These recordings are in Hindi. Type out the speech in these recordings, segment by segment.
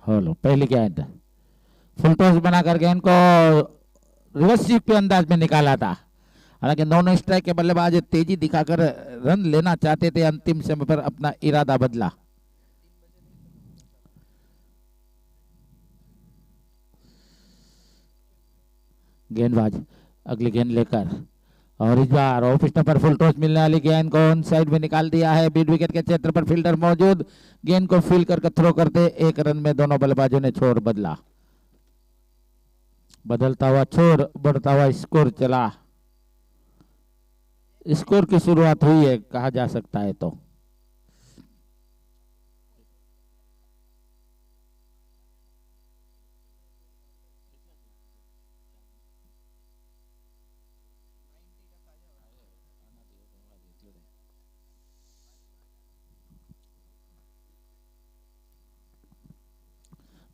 हेलो, पहली गेंद फुल टॉस बनाकर गेंद को रिवर्स स्वीप के अंदाज में निकाला था। हालांकि नॉन स्ट्राइक के बल्लेबाज तेजी दिखाकर रन लेना चाहते थे, अंतिम समय पर अपना इरादा बदला। गेंदबाज अगली गेंद लेकर और इस बार ऑफ स्टंप पर फुल टॉस मिलने वाली गेंद को ऑन साइड में निकाल दिया है। मिड विकेट के क्षेत्र पर फील्डर मौजूद, गेंद को फील कर थ्रो करते 1 रन में दोनों बल्लेबाजों ने छोर बदला। बदलता हुआ छोर, बढ़ता हुआ स्कोर चला। स्कोर की शुरुआत हुई है कहा जा सकता है। तो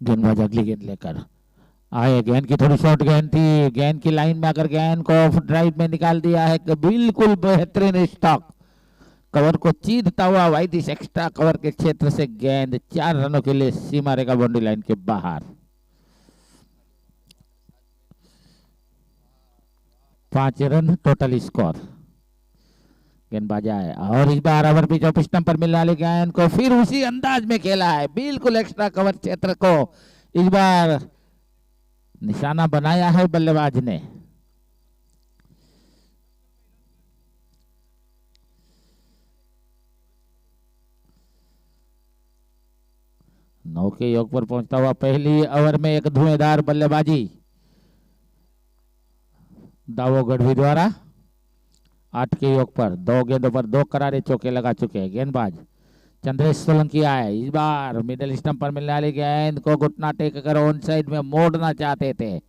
गेंदबाज अगली गेंद लेकर आए। गेंद की थोड़ी शॉर्ट गेंद थी, गेंद की लाइन में आकर गेंद को ऑफ ड्राइव में निकाल दिया है। बिल्कुल बेहतरीन स्टॉक, कवर को चीरता हुआ वाइड एक्स्ट्रा कवर के क्षेत्र से गेंद 4 रनों के लिए सीमा रेखा बाउंड्री लाइन के बाहर। 5 रन टोटल स्कोर। गेंदबाज आए और इस बार ओवर पिच ऑफ स्टंप पर मिलने वाली गेंद को फिर उसी अंदाज में खेला है, बिल्कुल एक्स्ट्रा कवर क्षेत्र को इस बार निशाना बनाया है बल्लेबाज ने। नौ के योग पर पहुंचता हुआ पहली ओवर में एक धुएंधार बल्लेबाजी दावो गढ़वी द्वारा। 8 के योग पर 2 गेंदों पर 2 करारे चौके लगा चुके हैं। गेंदबाज चंद्रेश सोलंकी आए, इस बार मिडिल स्टंप पर मिलने वाली गेंद को घुटना टेक कर ऑन साइड में मोड़ना चाहते थे,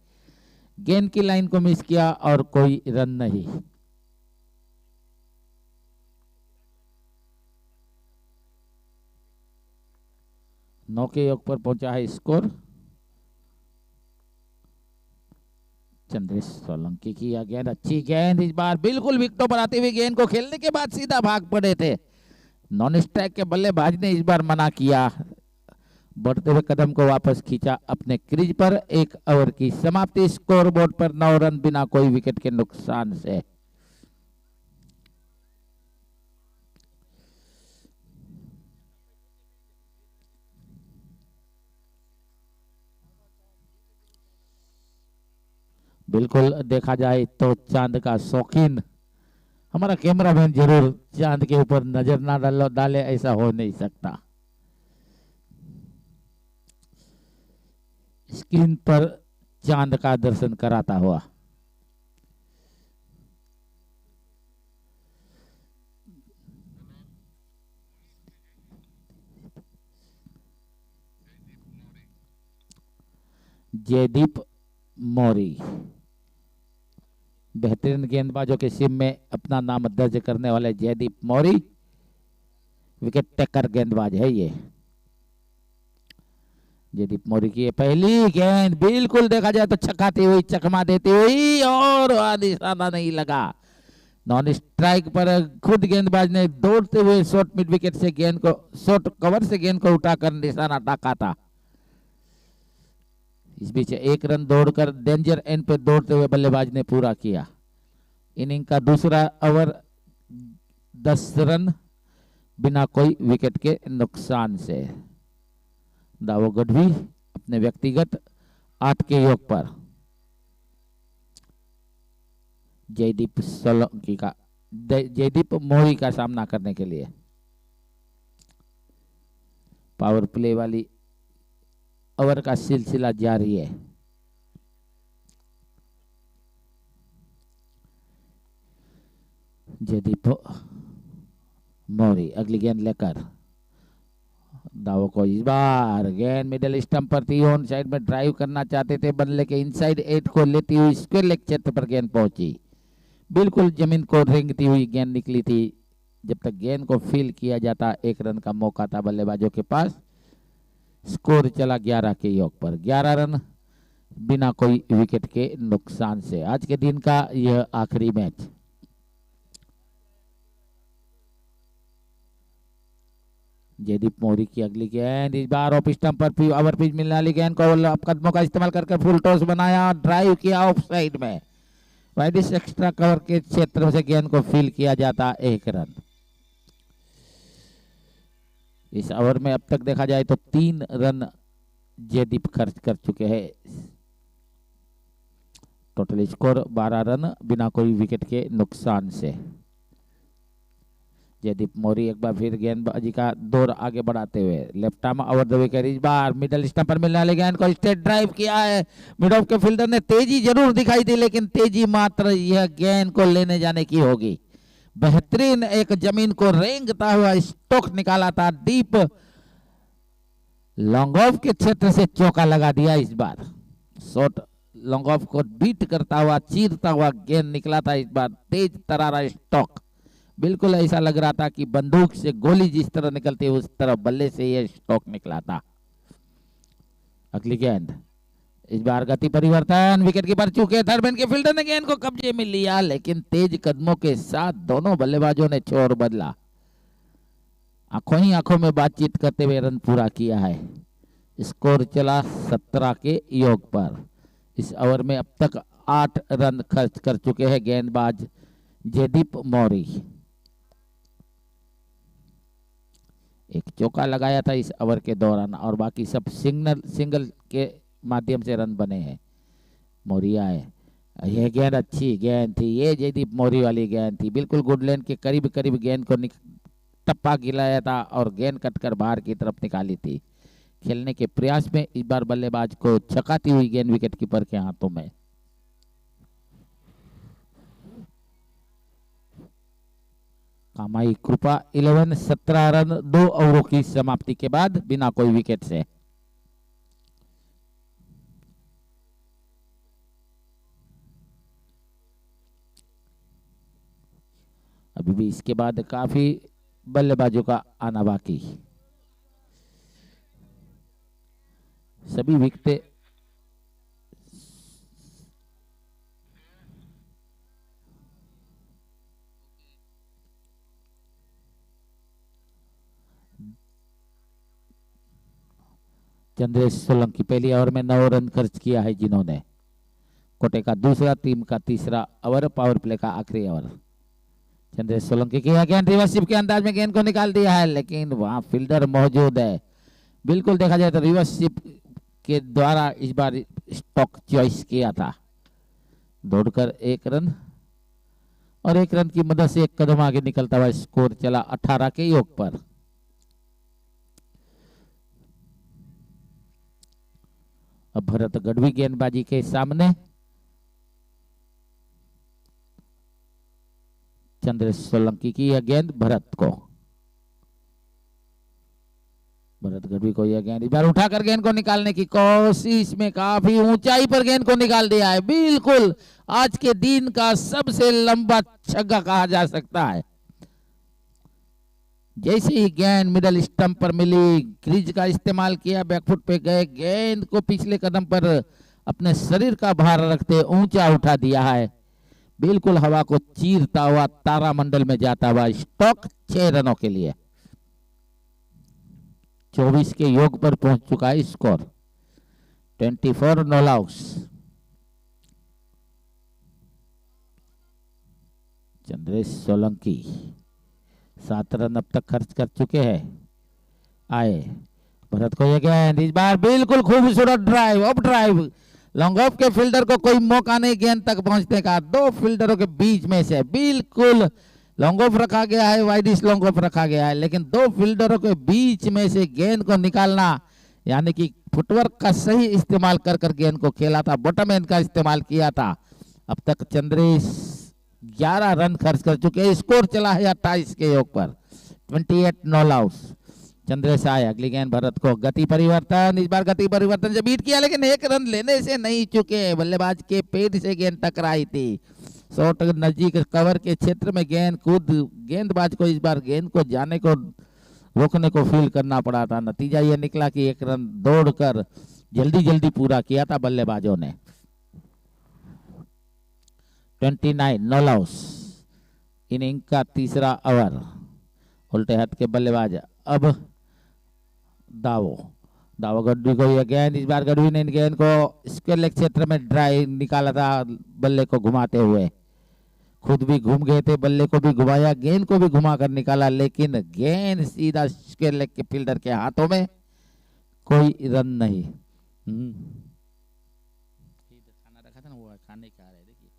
गेंद की लाइन को मिस किया और कोई रन नहीं। नौ के योग पर पहुंचा है स्कोर। चंद्रेश सोलंकी की यह गेंद अच्छी गेंद, इस बार बिल्कुल विकेटों पर आते हुए गेंद को खेलने के बाद सीधा भाग पड़े थे। नॉन स्ट्राइक के बल्लेबाज ने इस बार मना किया, बढ़ते हुए कदम को वापस खींचा अपने क्रीज पर। 1 ओवर की समाप्ति, स्कोरबोर्ड पर 9 रन बिना कोई विकेट के नुकसान से। बिल्कुल देखा जाए तो चांद का शौकीन हमारा कैमरामैन जरूर चांद के ऊपर नजर ना डाले, ऐसा हो नहीं सकता। स्क्रीन पर चांद का दर्शन कराता हुआ जयदीप मौर्य, बेहतरीन गेंदबाजों के सिम में अपना नाम दर्ज करने वाले जयदीप मौर्य विकेट टेकर गेंदबाज है ये। जयदीप मौर्य की पहली गेंद बिल्कुल देखा जाए तो छकाती हुई, चकमा देती हुई और निशाना नहीं लगा। नॉन स्ट्राइक पर खुद गेंदबाज ने दौड़ते हुए शॉर्ट मिड विकेट से गेंद को, शॉर्ट कवर से गेंद को उठाकर निशाना टाका था। इस बीच 1 रन दौड़कर डेंजर एंड पे दौड़ते हुए बल्लेबाज ने पूरा किया। इनिंग का दूसरा ओवर 10 रन बिना कोई विकेट के नुकसान से। दावो गढ़वी अपने व्यक्तिगत 8 के योग पर जयदीप सोलंकी का, जयदीप मौर्य का सामना करने के लिए। पावर प्ले वाली ओवर का सिलसिला जारी है। जयदीप मौर्य अगली गेंद लेकर दावो को, इस बार गेंद मिडिल स्टंप पर थी, ऑन साइड में ड्राइव करना चाहते थे, बल्ले के इनसाइड 8 को लेती हुई स्क्वायर लेग क्षेत्र पर गेंद पहुंची, बिल्कुल जमीन को रेंगती हुई गेंद निकली थी। जब तक गेंद को फील किया जाता 1 रन का मौका था बल्लेबाजों के पास। स्कोर चला 11 के योग पर, 11 रन बिना कोई विकेट के नुकसान से। आज के दिन का यह आखिरी मैच। जयदीप मौर्य की अगली गेंद, इस बार ऑफ स्टंप पर ओवर पिच मिलने वाली गेंद को कदमों का इस्तेमाल करके फुल टॉस बनाया, ड्राइव किया ऑफ साइड में, वाइडिस एक्स्ट्रा कवर के क्षेत्र से गेंद को फील किया जाता 1 रन। इस ओवर में अब तक देखा जाए तो 3 रन जयदीप खर्च कर चुके हैं। टोटल स्कोर 12 रन बिना कोई विकेट के नुकसान से। जयदीप मौर्य एक बार फिर गेंदबाजी का दौर आगे बढ़ाते हुए left arm over the wicket, इस बार मिडल स्टंप पर मिलने वाले गेंद को स्ट्रेट ड्राइव किया है। मिड ऑफ के फील्डर ने तेजी जरूर दिखाई दी, लेकिन तेजी मात्र यह गेंद को लेने जाने की होगी। बेहतरीन एक जमीन को रेंगता हुआ स्ट्रोक निकाला था, डीप लॉन्ग ऑफ के क्षेत्र से चौका लगा दिया। इस बार शॉट लॉन्ग ऑफ को बीट करता हुआ चीरता हुआ गेंद निकला था। इस बार तेज तरारा स्ट्रोक, बिल्कुल ऐसा लग रहा था कि बंदूक से गोली जिस तरह निकलती है उस तरह बल्ले से यह स्ट्रोक निकला था। अगली गेंद, इस बार गति परिवर्तन, विकेट कीपर चूके, थर्डमैन के फील्डर ने गेंद को कब्जे में लिया, लेकिन तेज कदमों के साथ दोनों बल्लेबाजों ने छोर बदला, आंखों ही आंखों में बातचीत करते हुए रन पूरा किया है। स्कोर चला 17 के योग पर। इस ओवर में अब तक 8 रन खर्च कर चुके हैं गेंदबाज जयदीप मौर्य। एक चौका लगाया था इस ओवर के दौरान और बाकी सब सिंगल के माध्यम से रन बने हैं। मौर्य आए, यह गेंद अच्छी गेंद थी, ये जयदीप मौर्य वाली गेंद थी, बिल्कुल गुड लेन के करीब करीब गेंद को टप्पा गिराया था और गेंद कटकर बाहर की तरफ निकाली थी। खेलने के प्रयास में इस बार बल्लेबाज को छकाती हुई गेंद विकेट कीपर के हाथों में। कामाई कृपा 11, 17 रन 2 ओवरों की समाप्ति के बाद बिना कोई विकेट से। अभी भी इसके बाद काफी बल्लेबाजों का आना बाकी। सभी विकेटें चंद्रेश सोलंकी पहली ओवर में 9 रन खर्च किया है, जिन्होंने कोटे का दूसरा, टीम का तीसरा ओवर, पावर प्ले का आखिरी ओवर। चंद्रेश सोलंकी की गेंद रिवर्सिप के अंदाज में गेंद को निकाल दिया है, लेकिन वहां फील्डर मौजूद है। बिल्कुल देखा जाए तो रिवर्सिप के द्वारा इस बार स्ट्रोक चॉइस किया था। दौड़कर 1 रन और 1 रन की मदद से 1 कदम आगे निकलता हुआ स्कोर चला 18 के योग पर। अब भरत गढ़वी गेंदबाजी के सामने, चंद्रेश सोलंकी की यह गेंद भरत को, भरत गढ़वी को यह गेंद इस बार उठाकर गेंद को निकालने की कोशिश में काफी ऊंचाई पर गेंद को निकाल दिया है। बिल्कुल आज के दिन का सबसे लंबा छक्का कहा जा सकता है। जैसे ही गेंद मिडल स्टंप पर मिली, क्रीज का इस्तेमाल किया, बैकफुट पे गए, गेंद को पिछले कदम पर अपने शरीर का भार रखते ऊंचा उठा दिया है, बिल्कुल हवा को चीरता हुआ तारामंडल में जाता हुआ स्ट्रोक 6 रनों के लिए। 24 के योग पर पहुंच चुका है score, 24 knoll outs. Chandresh Solanki 7 run अब तक खर्च कर चुके हैं। आए भरत को यह गेंद इस बार बिल्कुल खूबसूरत drive, of drive, long off के फील्डर को कोई मौका नहीं गेंद तक पहुंचने का। 2 फील्डरों के बीच में से बिल्कुल लॉन्ग ऑफ रखा गया है, वाइडिश लॉन्ग ऑफ रखा गया है, लेकिन 2 फील्डरों के बीच में से गेंद को निकालना, यानी कि फुटवर्क का सही इस्तेमाल कर कर गेंद को खेला था, बॉटम एंड का इस्तेमाल किया था। अब तक चंद्रेश 11 रन खर्च कर चुके हैं। स्कोर चला है 28 के योग पर, 28 नॉल आउट्स। चंद्रेश आए, अगली गेंद भरत को, गति परिवर्तन, इस बार गति परिवर्तन से बीट किया, लेकिन 1 रन लेने से नहीं चुके। बल्लेबाज के पेट से गेंद टकराई थी, शॉट नजदीक कवर के क्षेत्र में गेंद कूद, गेंदबाज को इस बार गेंद को जाने को रोकने को फील करना पड़ा था। नतीजा यह निकला कि 1 रन दौड़कर जल्दी जल्दी पूरा किया था बल्लेबाजों ने। 29 नॉल आउट्स, इनिंग का तीसरा ओवर। उल्टे हाथ के बल्लेबाज अब दावो दावो गड्डी को यह गेंद, इस बार गड्डी ने गेंद को स्क्वायर लेग क्षेत्र में ड्राइव निकाला था, बल्ले को घुमाते हुए खुद भी घूम गए थे, बल्ले को भी घुमाया, गेंद को भी घुमा कर निकाला, लेकिन गेंद सीधा स्क्वायर लेग के फील्डर के हाथों में, कोई रन नहीं। खाना रखा था ना, वो खाने खा रहे, देखिए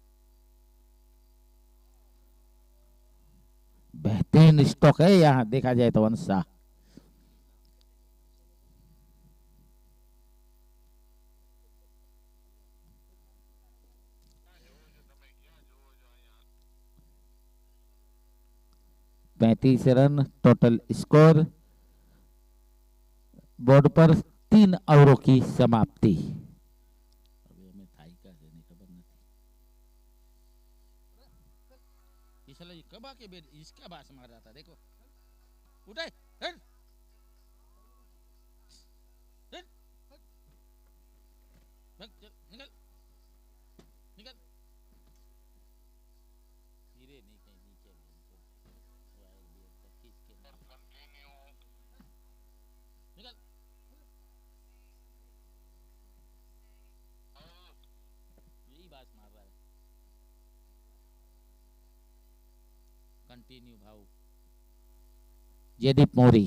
बेहतरीन स्टॉक है यहाँ देखा जाए तो वंशा। पैंतीस रन टोटल स्कोर, बोर्ड पर 3 ओवरों की समाप्ति। कब आके इसका बास मार रहा था, देखो उठे निकल निकल, धीरे नीचे नीचे निकल, यही बात मार रहा है। कंटिन्यू भाऊ जयदीप मौर्य।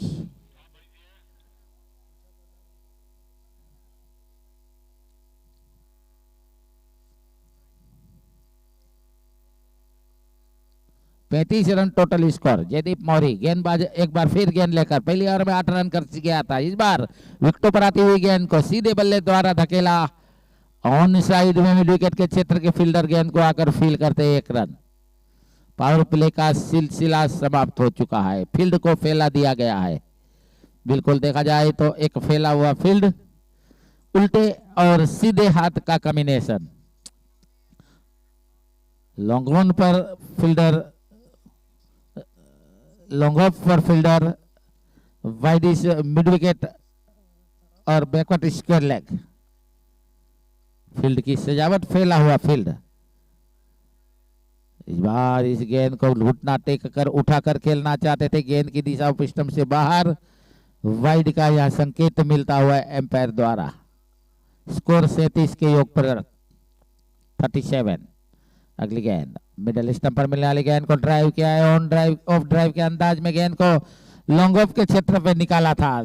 पैंतीस run total score, Jaydeep Maurya गेंदबाज एक बार फिर गेंद लेकर पहली ओवर में 8 रन कर गया था, इस बार विकेटों पर आती हुई गेंद को सीधे बल्ले द्वारा धकेला, ऑन साइड में मिड विकेट के क्षेत्र के फील्डर गेंद को आकर फील करते 1 रन। पावर प्ले का सिलसिला समाप्त हो चुका है, फील्ड को फैला दिया गया है। बिल्कुल देखा जाए तो एक फैला हुआ फील्ड, उल्टे और सीधे हाथ का कॉम्बिनेशन, लॉन्ग ऑन पर फील्डर, लॉन्ग ऑफ पर फील्डर, वाइड मिड विकेट और बैकवर्ड स्क्वायर लेग, फील्ड की सजावट फैला हुआ फील्ड। इस बार इस गेंद को घुटना टेक कर उठाकर खेलना चाहते थे, गेंद की दिशा पिस्टम से बाहर, वाइड का यह संकेत मिलता हुआ एम्पायर द्वारा। स्कोर 37 के योग पर 37। अगली गेंद मिडल स्टंप पर मिलने वाली गेंद को ड्राइव किया है, ऑन ड्राइव ऑफ ड्राइव के अंदाज में गेंद को लॉन्ग ऑफ के क्षेत्र पे निकाला था,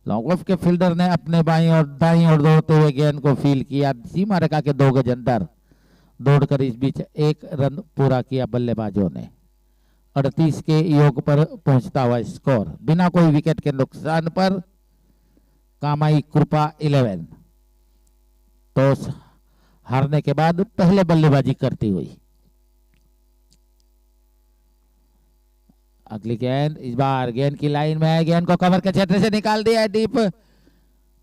लॉन्ग ऑफ के फील्डर ने अपने बाईं और दाईं ओर दौड़ते हुए गेंद को फील किया, सीमा रेखा के 2 गज अंदर दौड़कर इस बीच 1 रन पूरा किया बल्लेबाजों ने। 38 के योग पर पहुंचता हुआ स्कोर, बिना कोई विकेट के नुकसान पर कामाई कृपा 11 टॉस हारने के बाद पहले बल्लेबाजी करती हुई। अगली गेंद इस बार गेंद की लाइन में है, गेंद को कवर के क्षेत्र से निकाल दिया है डीप,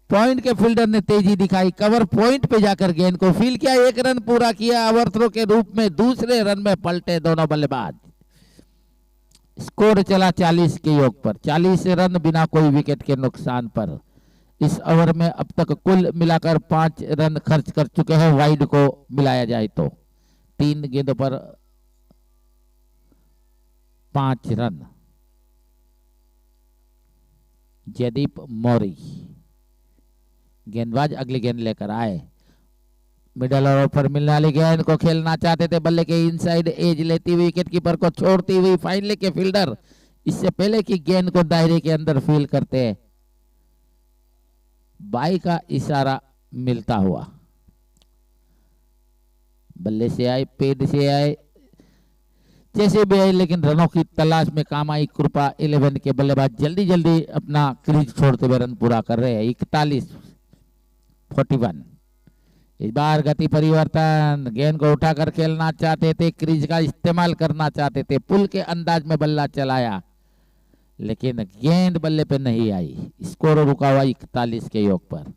पॉइंट के फील्डर ने तेजी दिखाई, कवर पॉइंट पे जाकर गेंद को फील किया, 1 रन पूरा किया ओवर थ्रो के रूप में, दूसरे रन में पलटे दोनों बल्लेबाज। स्कोर चला 40 के योग पर, 40 रन बिना कोई विकेट के नुकसान पर। इस ओवर में अब तक कुल मिलाकर 5 रन खर्च कर चुके हैं, वाइड को मिलाया जाए तो 3 गेंदों पर 5 रन। जयदीप मौर्य गेंदबाज अगली गेंद लेकर आए, मिडल ओवर पर मिलने वाली गेंद को खेलना चाहते थे, बल्ले के इनसाइड एज लेती हुई विकेट कीपर को छोड़ती हुई फाइन लेग के फील्डर इससे पहले कि गेंद को दायरे के अंदर फील करते हैं, बाई का इशारा मिलता हुआ, बल्ले से आए पेड से आए जैसे भी आए, लेकिन रनों की तलाश में कामाई कृपा 11 के बल्लेबाज जल्दी जल्दी अपना क्रीज छोड़ते हुए रन पूरा कर रहे हैं। 41 इस बार गति परिवर्तन, गेंद को उठाकर खेलना चाहते थे, क्रीज का इस्तेमाल करना चाहते थे, पुल के अंदाज में बल्ला चलाया, लेकिन गेंद बल्ले पे नहीं आई। स्कोर रुका हुआ 41 के योग पर।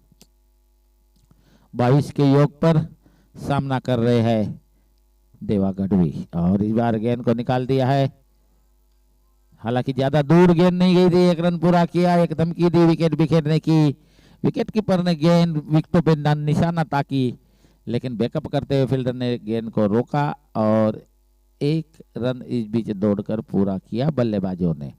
22 के योग पर सामना कर रहे हैं देवा गढ़वी, और इस बार गेंद को निकाल दिया है, हालांकि ज्यादा दूर गेंद नहीं गई थी, 1 रन पूरा किया, एक धमकी दी विकेट बिखेरने की, विकेट कीपर ने गेंद विकेटों पे निशाना ताकी, लेकिन बैकअप करते हुए फील्डर ने गेंद को रोका और 1 रन इस बीच दौड़कर पूरा किया बल्लेबाजों ने।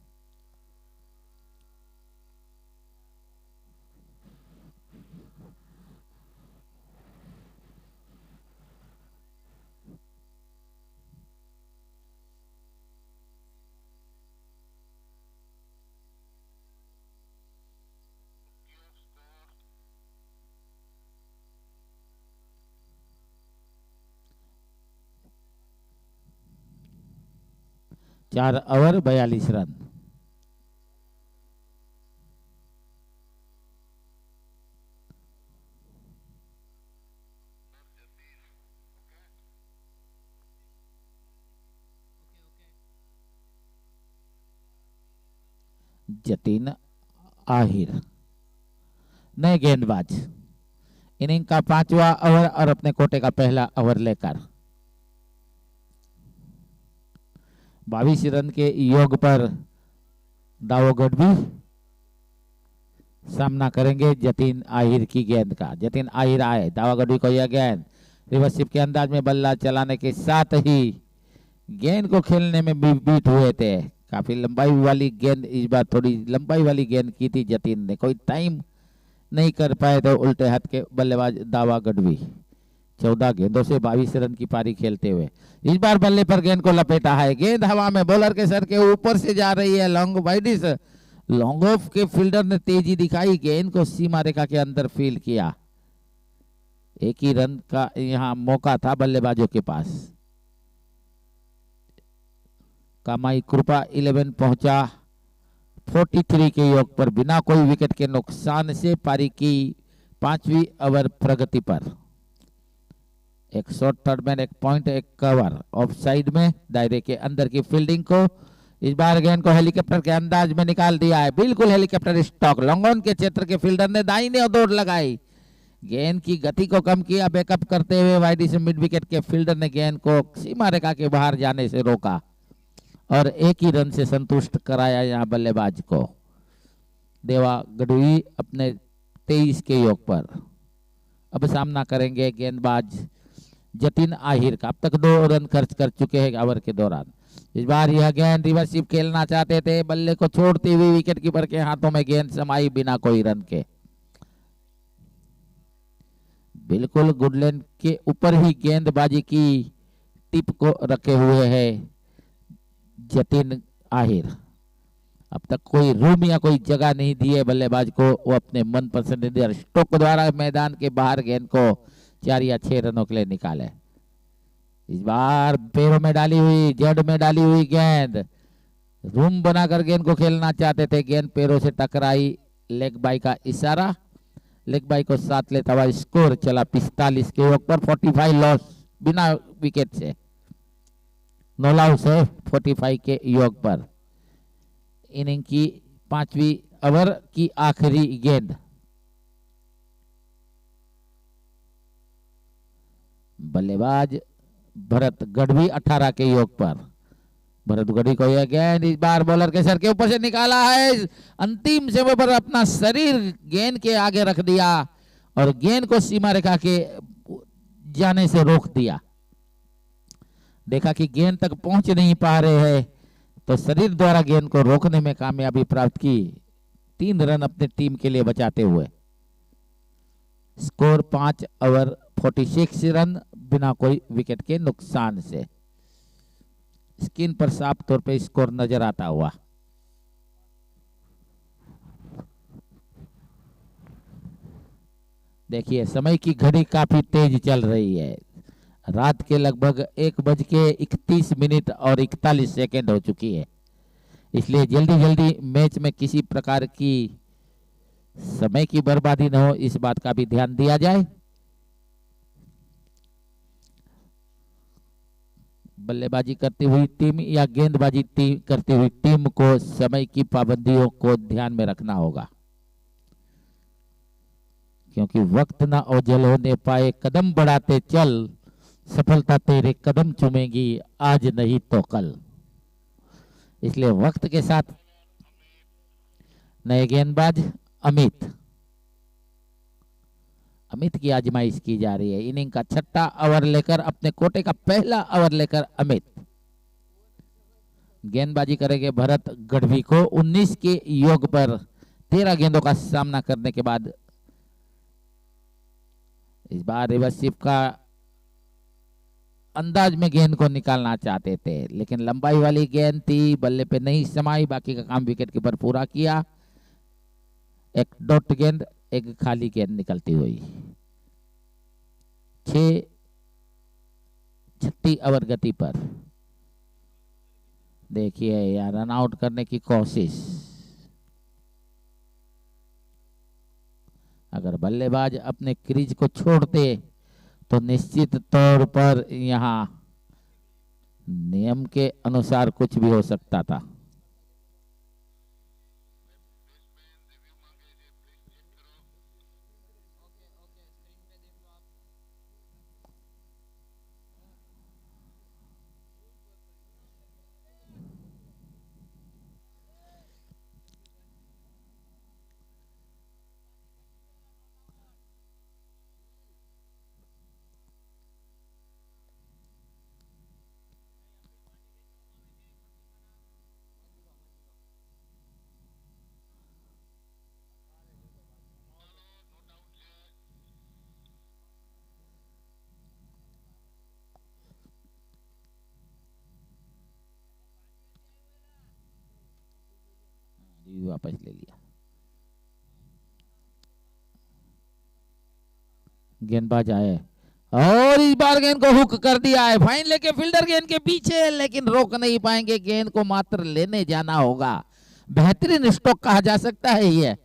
4 ओवर 42 रन। जतिन आहिर नए गेंदबाज, इनिंग का 5वां ओवर और अपने कोटे का पहला ओवर लेकर 22 रन के योग पर दावो गढ़वी सामना करेंगे जतिन आहिर की गेंद का। जतिन आहिर आए, दावा गढ़वी को यह गेंद रिवर्सिप के अंदाज में बल्ला चलाने के साथ ही गेंद को खेलने में भी बीट हुए थे। काफी लंबाई वाली गेंद, इस बार थोड़ी लंबाई वाली गेंद की थी जतिन ने, कोई टाइम नहीं कर पाए तो उल्टे हाथ के बल्लेबाज दावा गढ़वी। 14 गेंदों से 22 रन की पारी खेलते हुए इस बार बल्ले पर गेंद को लपेटा है। गेंद हवा में बॉलर के सर के ऊपर से जा रही है। लॉन्ग वाइडिस, लॉन्ग ऑफ के फील्डर ने तेजी दिखाई, गेंद को सीमा रेखा के अंदर फील्ड किया। एक ही रन का यहां मौका था बल्लेबाजों के पास। कामाई कृपा 11 पहुंचा 43 के योग पर बिना कोई विकेट के नुकसान से पारी की 5वीं ओवर प्रगति पर। एक शॉर्ट थर्ड मैन, एक पॉइंट, एक कवर ऑफ साइड में दायरे के अंदर की फील्डिंग को इस बार गेंद को हेलीकॉप्टर के अंदाज में निकाल दिया है। बिल्कुल हेलीकॉप्टर स्टॉक, लॉन्ग ऑन के क्षेत्र के फील्डर ने दाहिने और दौड़ लगाई, गेंद की गति को कम किया। बैकअप करते हुए वाइडी से मिड विकेट के फील्डर ने गेंद को सीमा रेखा के बाहर जाने से रोका और एक ही रन से संतुष्ट कराया यहां बल्लेबाज को। देवा गढ़वी अपने 23 के योग पर अब सामना करेंगे गेंदबाज जतिन आहिर का। अब तक 2 रन खर्च कर चुके हैं ओवर के दौरान। इस बार यह गेंद रिवर्सिप खेलना चाहते थे, बल्ले को छोड़ती हुई विकेट कीपर के हाथों में गेंद समाई बिना कोई रन के। बिल्कुल गुडलैंड के ऊपर ही गेंदबाजी की टिप को रखे हुए है जतिन आहिर। अब तक कोई रूम या कोई जगह नहीं दी है बल्लेबाज को, वो अपने मन पसंदीदा स्ट्रोक द्वारा मैदान के बाहर गेंद को 4 या 6 रनों के लिए निकाले। इस बार पैरों में डाली हुई, जड़ में डाली हुई गेंद, रूम बनाकर गेंद को खेलना चाहते थे, गेंद पैरों से टकराई। लेग बाई का इशारा, लेग बाई को साथ लेता हुआ स्कोर चला 45 के योग पर। 45 लॉस बिना विकेट से, नो लॉस है 45 के योग पर। इनिंग की 5वीं ओवर की आखिरी गेंद। बल्लेबाज भरत गढ़वी 18 के योग पर। भरत गढ़वी को यह गेंद इस बार बॉलर के सर के ऊपर से निकाला है। अंतिम समय पर अपना शरीर गेंद के आगे रख दिया और गेंद को सीमा रेखा के जाने से रोक दिया। देखा कि गेंद तक पहुंच नहीं पा रहे हैं तो शरीर द्वारा गेंद को रोकने में कामयाबी प्राप्त की, 3 रन अपने टीम के लिए बचाते हुए। स्कोर 5 ओवर 46 रन बिना कोई विकेट के नुकसान से। स्क्रीन पर साफ तौर पे स्कोर नजर आता हुआ। देखिए समय की घड़ी काफी तेज चल रही है। रात के लगभग 1:31 और 41 सेकेंड हो चुकी है, इसलिए जल्दी जल्दी मैच में किसी प्रकार की समय की बर्बादी न हो, इस बात का भी ध्यान दिया जाए। बल्लेबाजी करती हुई टीम या गेंदबाजी करती हुई टीम को समय की पाबंदियों को ध्यान में रखना होगा, क्योंकि वक्त ना ओझल होने पाए, कदम बढ़ाते चल, सफलता तेरे कदम चूमेगी आज नहीं तो कल। इसलिए वक्त के साथ नए गेंदबाज अमित की आजमाइश की जा रही है। इनिंग का 6ठा ओवर लेकर, अपने कोटे का पहला ओवर लेकर अमित गेंदबाजी करेंगे भरत गढ़वी को 19 के योग पर। 13 गेंदों का सामना करने के बाद इस बार रिवर्सिप का अंदाज में गेंद को निकालना चाहते थे, लेकिन लंबाई वाली गेंद थी, बल्ले पे नहीं समाई। बाकी का काम विकेट कीपर पूरा किया। एक डॉट गेंद, एक खाली गेंद निकलती हुई। 6 छठी ओवर गति पर देखिए यार, रन आउट करने की कोशिश। अगर बल्लेबाज अपने क्रीज को छोड़ते तो निश्चित तौर पर यहाँ नियम के अनुसार कुछ भी हो सकता था। वापस ले लिया। गेंदबाज आए और इस बार गेंद को हुक कर दिया है। फाइन लेके फील्डर गेंद के पीछे, लेकिन रोक नहीं पाएंगे। गेंद को मात्र लेने जाना होगा। बेहतरीन स्ट्रोक कहा जा सकता है ये।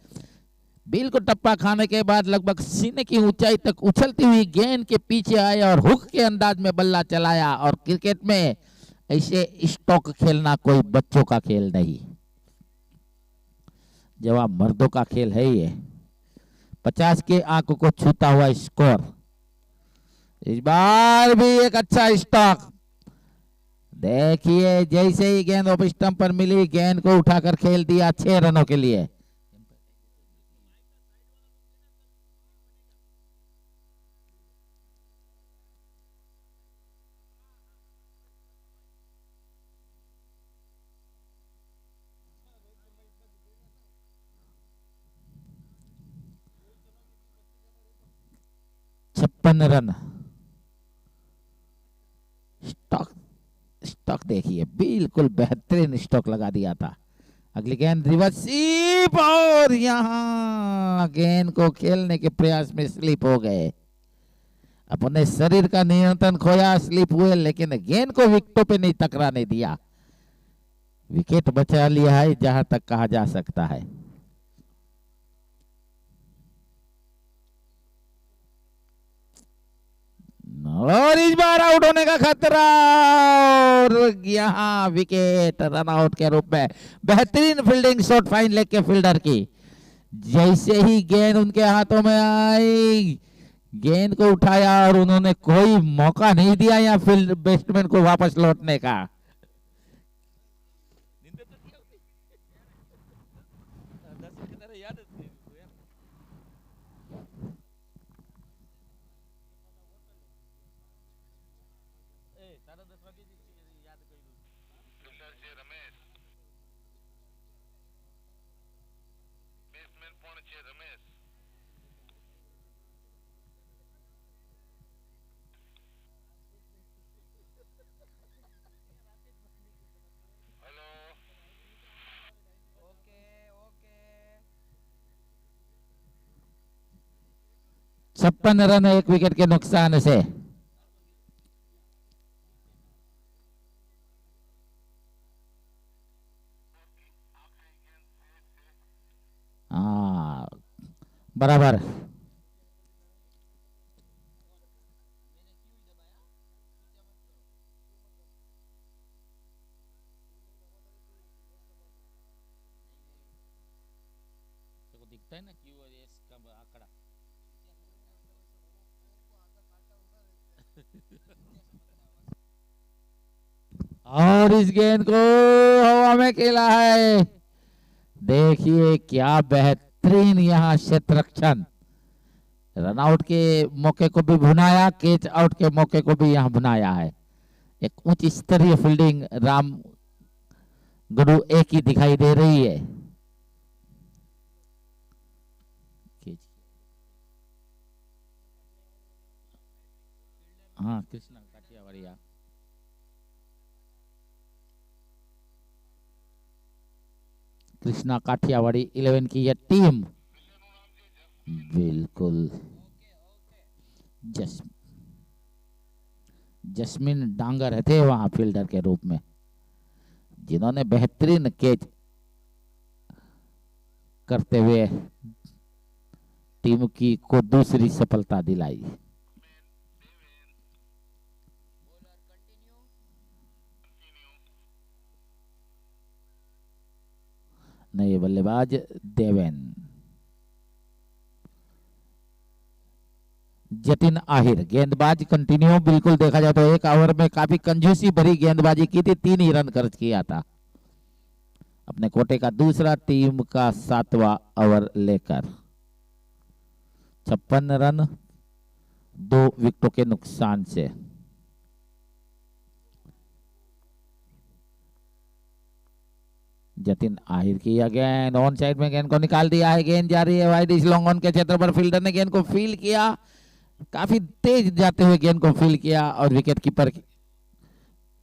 बिल को टप्पा खाने के बाद लगभग सीने की ऊंचाई तक उछलती हुई गेंद के पीछे आए और हुक के अंदाज में बल्ला चलाया। और क्रिकेट में ऐसे स्ट्रोक खेलना कोई बच्चों का खेल नहीं, जवाब मर्दों का खेल है ये। 50 के आंक को छूता हुआ स्कोर। इस बार भी एक अच्छा स्टॉक। देखिए जैसे ही गेंद ऑफ स्टंप पर मिली, गेंद को उठाकर खेल दिया 6 रनों के लिए। छप्पन रन। स्टॉक स्टॉक देखिए, बिल्कुल बेहतरीन स्टॉक लगा दिया था। अगली गेंद रिवर्स स्वीप और यहाँ गेंद को खेलने के प्रयास में स्लिप हो गए। अपने शरीर का नियंत्रण खोया, स्लिप हुए, लेकिन गेंद को विकेटों पे नहीं टकराने दिया। विकेट बचा लिया है जहां तक कहा जा सकता है। और इस बार आउट होने का खतरा और यहाँ विकेट, रन आउट के रूप में। बेहतरीन फील्डिंग शॉट फाइन लेग के फील्डर की। जैसे ही गेंद उनके हाथों में आई, गेंद को उठाया और उन्होंने कोई मौका नहीं दिया या फील्ड बैट्समैन को वापस लौटने का। छप्पन रन एक विकेट के नुकसान से। हाँ, बराबर। दिखता है ना क्यूआरएस का आंकड़ा। और इस गेंद को हवा में खेला है। देखिए क्या बेहतरीन यहाँ क्षेत्ररक्षण। रन आउट के मौके को भी भुनाया, कैच आउट के मौके को भी यहाँ भुनाया है। एक उच्च स्तरीय फील्डिंग राम गुरु ए की दिखाई दे रही है। हाँ, कृष्णा काठियावाड़िया। कृष्णा काठियावाड़ी 11 की यह टीम बिल्कुल। जस्मिन डांगर थे वहां फील्डर के रूप में। जिन्होंने बेहतरीन कैच करते हुए टीम की को दूसरी सफलता दिलाई। नए बल्लेबाज देवेन। जतिन आहिर गेंदबाज कंटिन्यू। बिल्कुल देखा जाए तो एक ओवर में काफी कंजूसी भरी गेंदबाजी की थी, 3 ही रन खर्च किया था अपने कोटे का दूसरा, टीम का 7वां ओवर लेकर 56 रन 2 विकेटों के नुकसान से। जतिन आहिर की गेंद ऑन साइड में, गेंद को निकाल दिया है, गेंद जा रही है वाइड इस लॉन्ग ऑन के क्षेत्र पर। फील्डर ने गेंद को फील किया, काफी तेज जाते हुए गेंद को फील किया और विकेट कीपर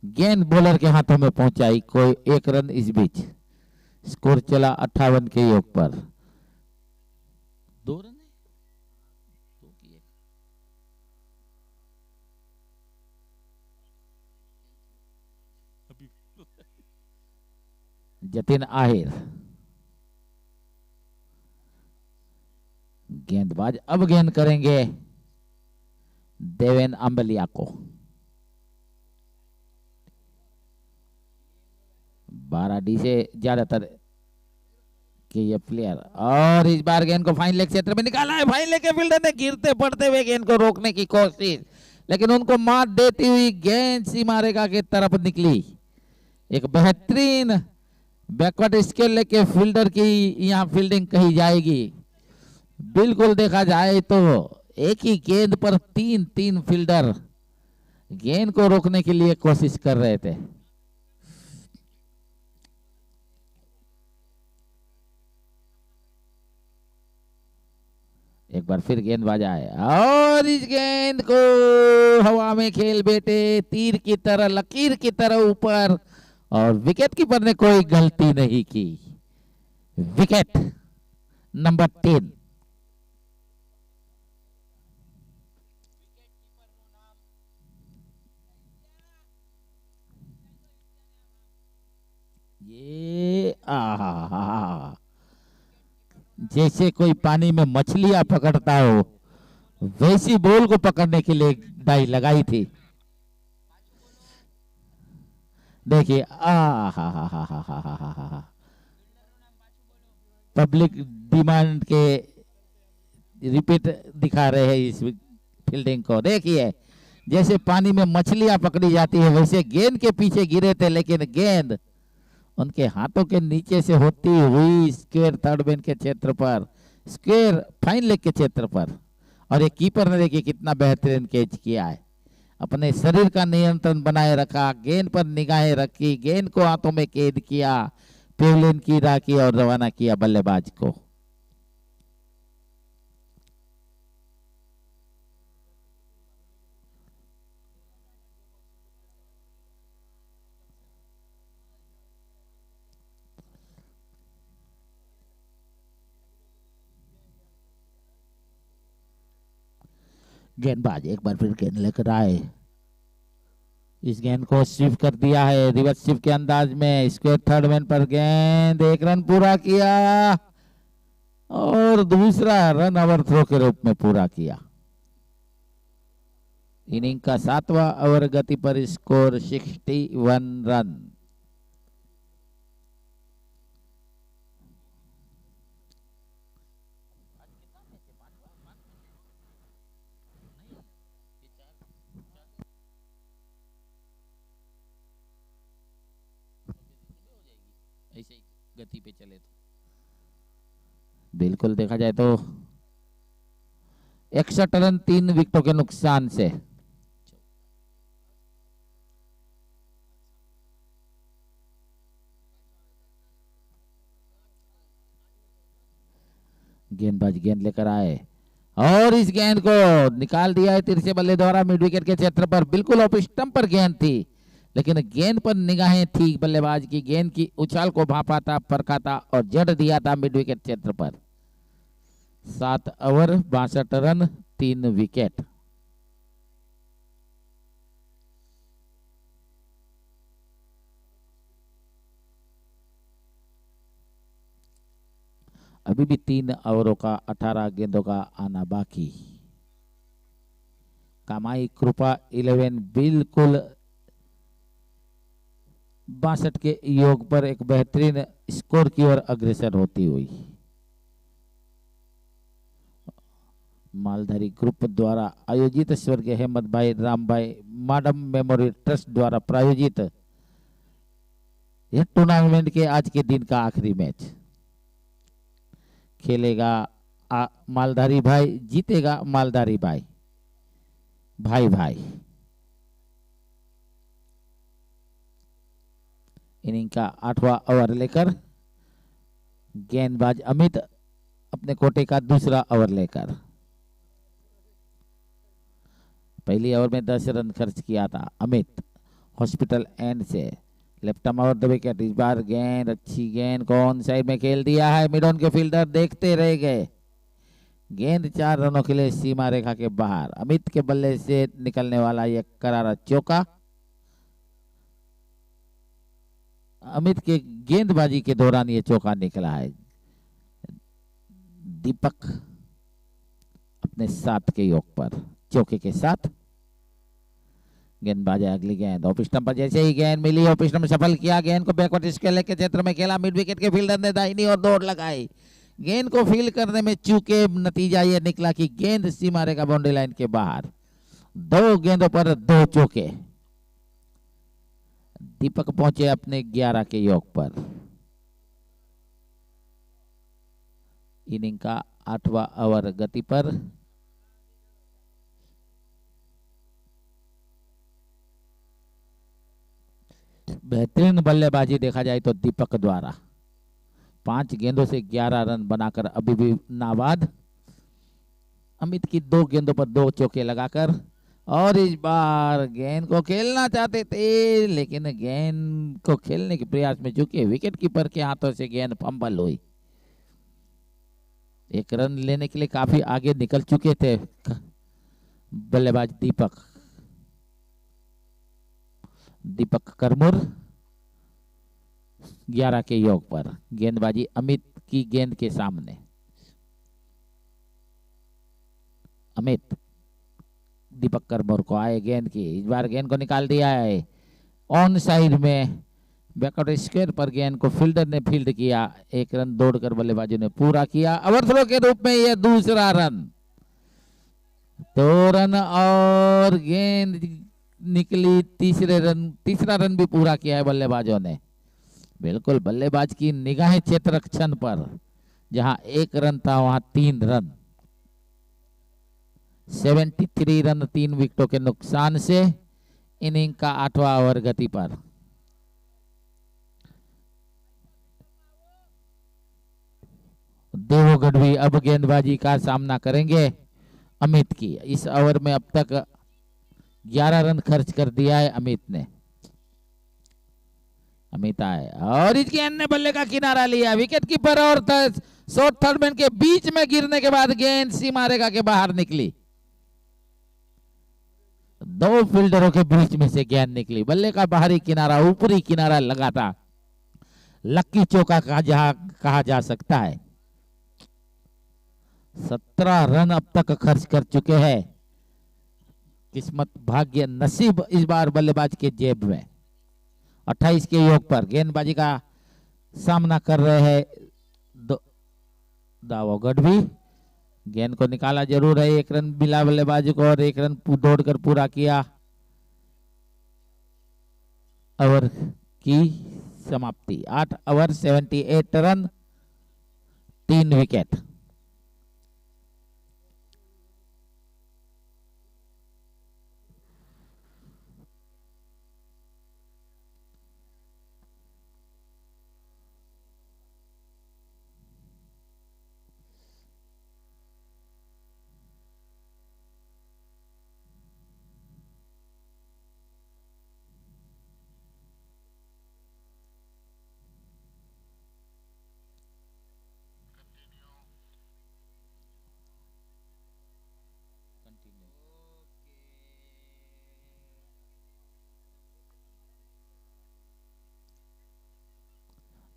गेंद बॉलर के हाथों में पहुंचाई। कोई 1 रन इस बीच, स्कोर चला 58 के योग पर। 2 रन जतिन आहिर गेंदबाज अब गेंद करेंगे देवेन अंबलिया को। 12 डी से ज्यादातर के ये प्लेयर, और इस बार गेंद को फाइन लेग क्षेत्र में निकाला है। फाइन लेग के फील्डर ने गिरते पड़ते हुए गेंद को रोकने की कोशिश, लेकिन उनको मात देती हुई गेंद सीमा रेखा की तरफ निकली। एक बेहतरीन बैकवर्ड स्केल लेके फील्डर की यहाँ फील्डिंग कही जाएगी। बिल्कुल देखा जाए तो एक ही गेंद पर 3 फील्डर गेंद को रोकने के लिए कोशिश कर रहे थे। एक बार फिर गेंदबाज आए और इस गेंद को हवा में खेल बेटे, तीर की तरह, लकीर की तरह ऊपर, और विकेट कीपर ने कोई गलती नहीं की। Wicket number 3। ये जैसे कोई पानी में मछलियां पकड़ता हो वैसी बॉल को पकड़ने के लिए डाई लगाई थी। देखिए पब्लिक डिमांड के रिपीट दिखा रहे हैं इस फील्डिंग को। देखिए जैसे पानी में मछलियां पकड़ी जाती है वैसे गेंद के पीछे गिरे थे, लेकिन गेंद उनके हाथों के नीचे से होती हुई स्क्वायर थर्ड मैन के क्षेत्र पर, स्क्वायर फाइन लेग के क्षेत्र पर, और ये कीपर ने देखिए कितना बेहतरीन कैच किया है। अपने शरीर का नियंत्रण बनाए रखा, गेंद पर निगाहें रखी, गेंद को हाथों में कैद किया, पेवलिन की राखी और रवाना किया बल्लेबाज को। गेंदबाज एक बार फिर गेंद लेकर आए, इस गेंद को शिफ्ट कर दिया है रिवर्स शिफ्ट के अंदाज में, स्क्वायर थर्ड मैन पर गेंद, 1 रन पूरा किया और दूसरा रन ओवर थ्रो के रूप में पूरा किया। इनिंग का 7वां ओवर गति पर स्कोर 61 रन। ऐसे ही गति पे चले तो बिल्कुल देखा जाए तो 61 रन 3 विकेटों के नुकसान से। गेंदबाज गेंद लेकर आए और इस गेंद को निकाल दिया है तिरछे बल्ले द्वारा मिड विकेट के क्षेत्र पर। बिल्कुल ऑफ स्टंप पर गेंद थी, लेकिन गेंद पर निगाहें थी बल्लेबाज की, गेंद की उछाल को भापा था, परखा था और जड़ दिया था मिड विकेट क्षेत्र पर। 7 ओवर 62 रन 3 विकेट। अभी भी 3 ओवरों का 18 गेंदों का आना बाकी। कामाई कृपा 11 बिल्कुल 62 के योग पर एक बेहतरीन स्कोर की ओर अग्रसर होती हुई। मालधारी ग्रुप द्वारा आयोजित स्वर्गीय हेमंत भाई राम भाई माडम मेमोरियल ट्रस्ट द्वारा प्रायोजित यह टूर्नामेंट के आज के दिन का आखिरी मैच खेलेगा मालधारी भाई, जीतेगा मालधारी भाई। भाई भाई इनिंग का 8वां ओवर लेकर गेंदबाज अमित अपने कोटे का दूसरा ओवर लेकर। पहली ओवर में 10 रन खर्च किया था अमित हॉस्पिटल एंड से। Left arm over the wicket. इस बार गेंद, अच्छी गेंद को ऑन साइड में खेल दिया है। मिड ऑन के फील्डर देखते रह गए। गेंद 4 रनों के लिए सीमा रेखा के बाहर। अमित के बल्ले से निकलने वाला यह करारा चौका अमित के गेंदबाजी के दौरान यह चौका निकला है। दीपक अपने 7 के योग पर चौके के साथ गेंदबाज अगली गेंद ऑफ स्टंप पर। जैसे ही गेंद मिली ऑफ स्टंप सफल किया। गेंद को बैकवर्ड स्केल के क्षेत्र में खेला। मिड विकेट के फील्डर ने दाहिनी और दौड़ लगाई। गेंद को फील करने में चूके नतीजा यह निकला कि गेंद सीमा रेखा बाउंड्री लाइन के बाहर। 2 गेंदों पर 2 चौके। दीपक पहुंचे अपने 11 के योग पर। इनिंग का 8वां ओवर गति पर। बेहतरीन बल्लेबाजी देखा जाए तो दीपक द्वारा 5 गेंदों से 11 रन बनाकर अभी भी नाबाद। अमित की 2 गेंदों पर 2 चौके लगाकर और इस बार गेंद को खेलना चाहते थे, लेकिन गेंद को खेलने के प्रयास में चूके विकेट कीपर के हाथों से गेंद फंबल हुई। 1 रन लेने के लिए काफी आगे निकल चुके थे बल्लेबाज दीपक करमुर। 11 के योग पर गेंदबाजी अमित की गेंद के सामने। अमित दीपक करमुर को आए गेंद की। इस बार गेंद को निकाल दिया है ऑन साइड में। बैकआउट स्क्वायर पर गेंद को फील्डर ने फील्ड किया। 1 रन दौड़कर बल्लेबाजों ने पूरा किया। ओवरथ्रो के रूप में यह दूसरा रन। 2 रन और गेंद निकली तीसरा रन भी पूरा किया है बल्लेबाजों ने। बिल्कुल बल्लेबाज की निगाहें क्षेत्ररक्षण पर। जहां 1 रन था वहां 3 रन। 73 रन 3 विकेटों के नुकसान से इनिंग का 8वां ओवर गति पर। देवो गढ़वी अब गेंदबाजी का सामना करेंगे अमित की। इस ओवर में अब तक 11 रन खर्च कर दिया है अमित ने। अमित आए और इस गेंद ने बल्ले का किनारा लिया। विकेट कीपर और शॉर्ट थर्डमैन के बीच में गिरने के बाद गेंद सीमा रेखा के बाहर निकली। 2 फील्डरों के बीच में से गेंद निकली। बल्ले का बाहरी किनारा, ऊपरी किनारा लगा था। लक्की चौका कहा जा सकता है। 17 रन अब तक खर्च कर चुके हैं। किस्मत, भाग्य, नसीब इस बार बल्लेबाज के जेब में। 28 के योग पर गेंदबाजी का सामना कर रहे हैं दावो गढ़वी। गेंद को निकाला जरूर है। 1 रन मिला बल्लेबाजी को और 1 रन दौड़कर पूरा किया। ओवर की समाप्ति। 8 over 78 run 3 wicket.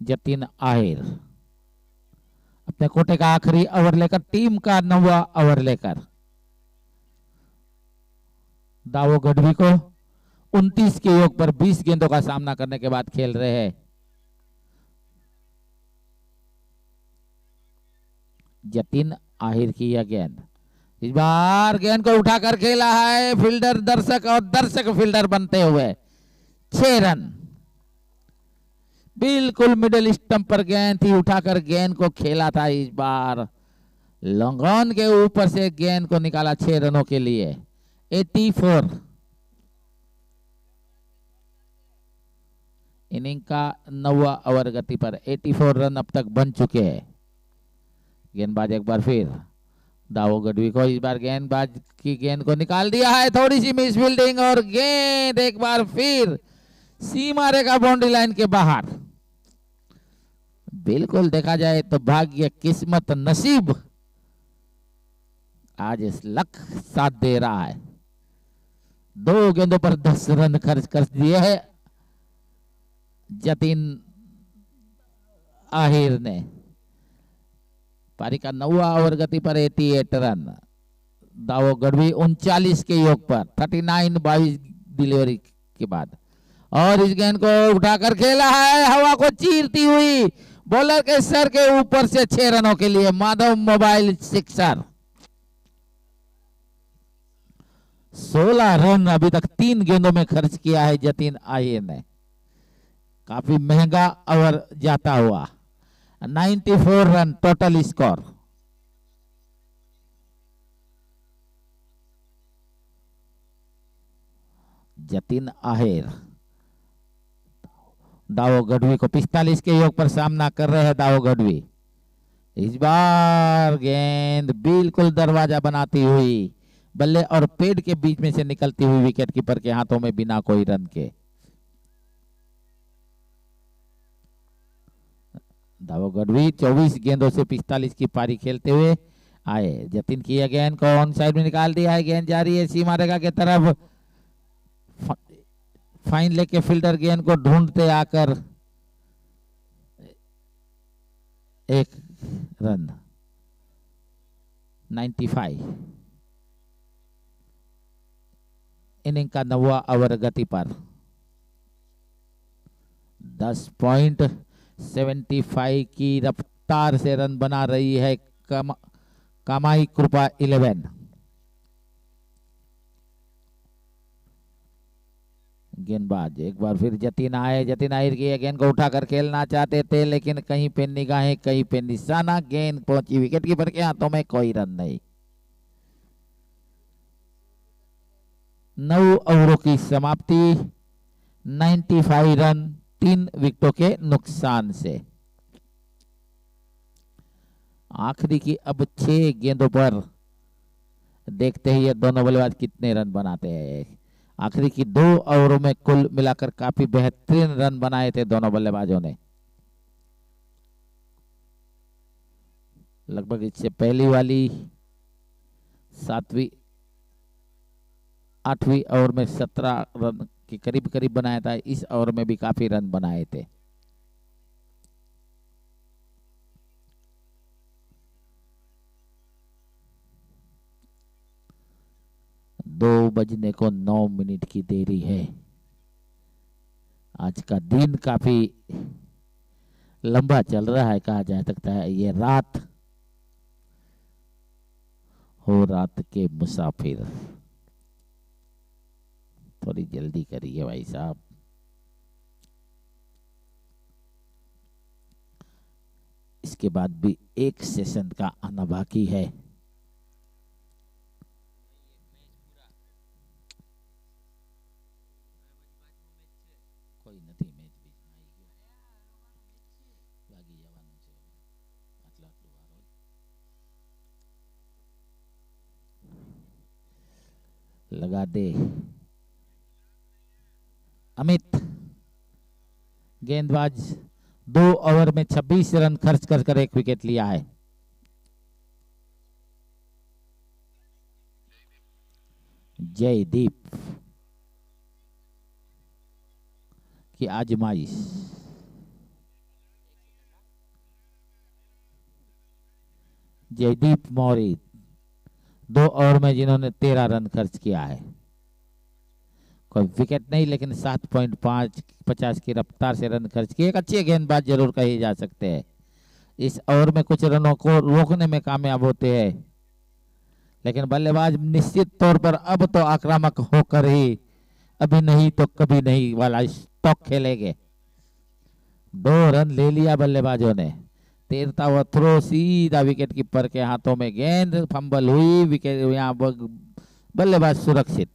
Jatin Ahir तेकोटे का आखिरी ओवर लेकर, टीम का 9वां ओवर लेकर दावो गढ़वी को 29 के योग पर 20 गेंदों का सामना करने के बाद खेल रहे हैं। जतिन आहिर की यह गेंद, इस बार गेंद को उठाकर खेला है फील्डर दर्शक, और दर्शक फील्डर बनते हुए 6 रन। बिल्कुल मिडिल स्टंप पर गेंद थी, उठाकर गेंद को खेला था। इस बार लॉन्ग ऑन के ऊपर से गेंद को निकाला 6 रनों के लिए। 84 इनिंग का 9वां ओवर गति पर 84 रन अब तक बन चुके हैं। गेंदबाज एक बार फिर दावो गढ़वी को, इस बार गेंदबाज की गेंद को निकाल दिया है, थोड़ी सी मिस फील्डिंग और गेंद एक बार फिर सीमा रेखा बाउंड्री लाइन के बाहर। बिल्कुल देखा जाए तो भाग्य, किस्मत, नसीब आज इस लक साथ दे रहा है। 2 गेंदों पर 10 रन खर्च कर दिए हैं जतिन आहिर ने। पारी का 9वां ओवर गति पर 88 रन। दावो गढ़वी 39 के योग पर 39 22 डिलीवरी के बाद, और इस गेंद को उठाकर खेला है, हवा को चीरती हुई बॉलर के सर के ऊपर से 6 रनों के लिए माधव मोबाइल सिक्सर। 16 रन अभी तक 3 गेंदों में खर्च किया है जतिन आहिर ने। काफी महंगा ओवर जाता हुआ। 94 run total score. Jatin Ahir दावो गढ़वी को 45 के योग पर सामना कर रहे हैं दावो गढ़वी। इस बार गेंद बिल्कुल दरवाजा बनाती हुई बल्ले और पेड़ के बीच में से निकलती हुई विकेट कीपर के हाथों में बिना कोई रन के। दावो गढ़वी 24 गेंदों से 45 की पारी खेलते हुए आए। जतिन की यह गेंद को ऑन साइड में निकाल दिया है, गेंद जारी है सीमा रेखा की तरफ। फाइन लेके फील्डर गेंद को ढूंढते आकर 1 रन। 95 इनिंग का 9वां ओवर गति पर 10.75 की रफ्तार से रन बना रही है कामाई कृपा 11। गेंदबाज एक बार फिर जतिन आए। जतिन आहिर की गेंद को उठाकर खेलना चाहते थे, लेकिन कहीं पे निगाहें कहीं पे निशाना, गेंद पहुंची विकेट कीपर के हाथों में, कोई रन नहीं। 9 ओवरों की समाप्ति, 95 रन 3 विकेटों के नुकसान से। आखिरी की अब 6 गेंदों पर देखते हैं ये दोनों बल्लेबाज कितने रन बनाते हैं। आखिरी की 2 ओवरों में कुल मिलाकर काफी बेहतरीन रन बनाए थे दोनों बल्लेबाजों ने। लगभग इससे पहली वाली 7वीं 8वीं ओवर में 17 रन के करीब करीब बनाया था। इस ओवर में भी काफी रन बनाए थे। दो बजने को 9 मिनट की देरी है। आज का दिन काफी लंबा चल रहा है, कहा जा सकता है। ये रात हो रात के मुसाफिर। थोड़ी जल्दी करिए भाई साहब। इसके बाद भी एक सेशन का आना बाकी है। कोई नहीं, मैच बीच में आई गयो भागी जवानों से आटला आटલું વાર હોય। लगा दे अमित। गेंदबाज 2 ओवर में 26 रन खर्च कर 1 विकेट लिया है। जयदीप की आजमाइश। जयदीप मौर्य 2 ओवर में जिन्होंने 13 रन खर्च किया है। कोई विकेट नहीं, लेकिन 7.5 की रफ्तार से रन खर्च किए। एक अच्छे गेंदबाज जरूर कहे जा सकते हैं। इस ओवर में कुछ रनों को रोकने में कामयाब होते हैं, लेकिन बल्लेबाज निश्चित तौर पर अब तो आक्रामक होकर ही अभी नहीं तो कभी नहीं वाला स्टॉक खेलेंगे। 2 रन ले लिया बल्लेबाजों ने। 13वां थ्रो सीधा विकेट कीपर के हाथों में, गेंद फंबल हुई, विकेट यहाँ बल्लेबाज सुरक्षित।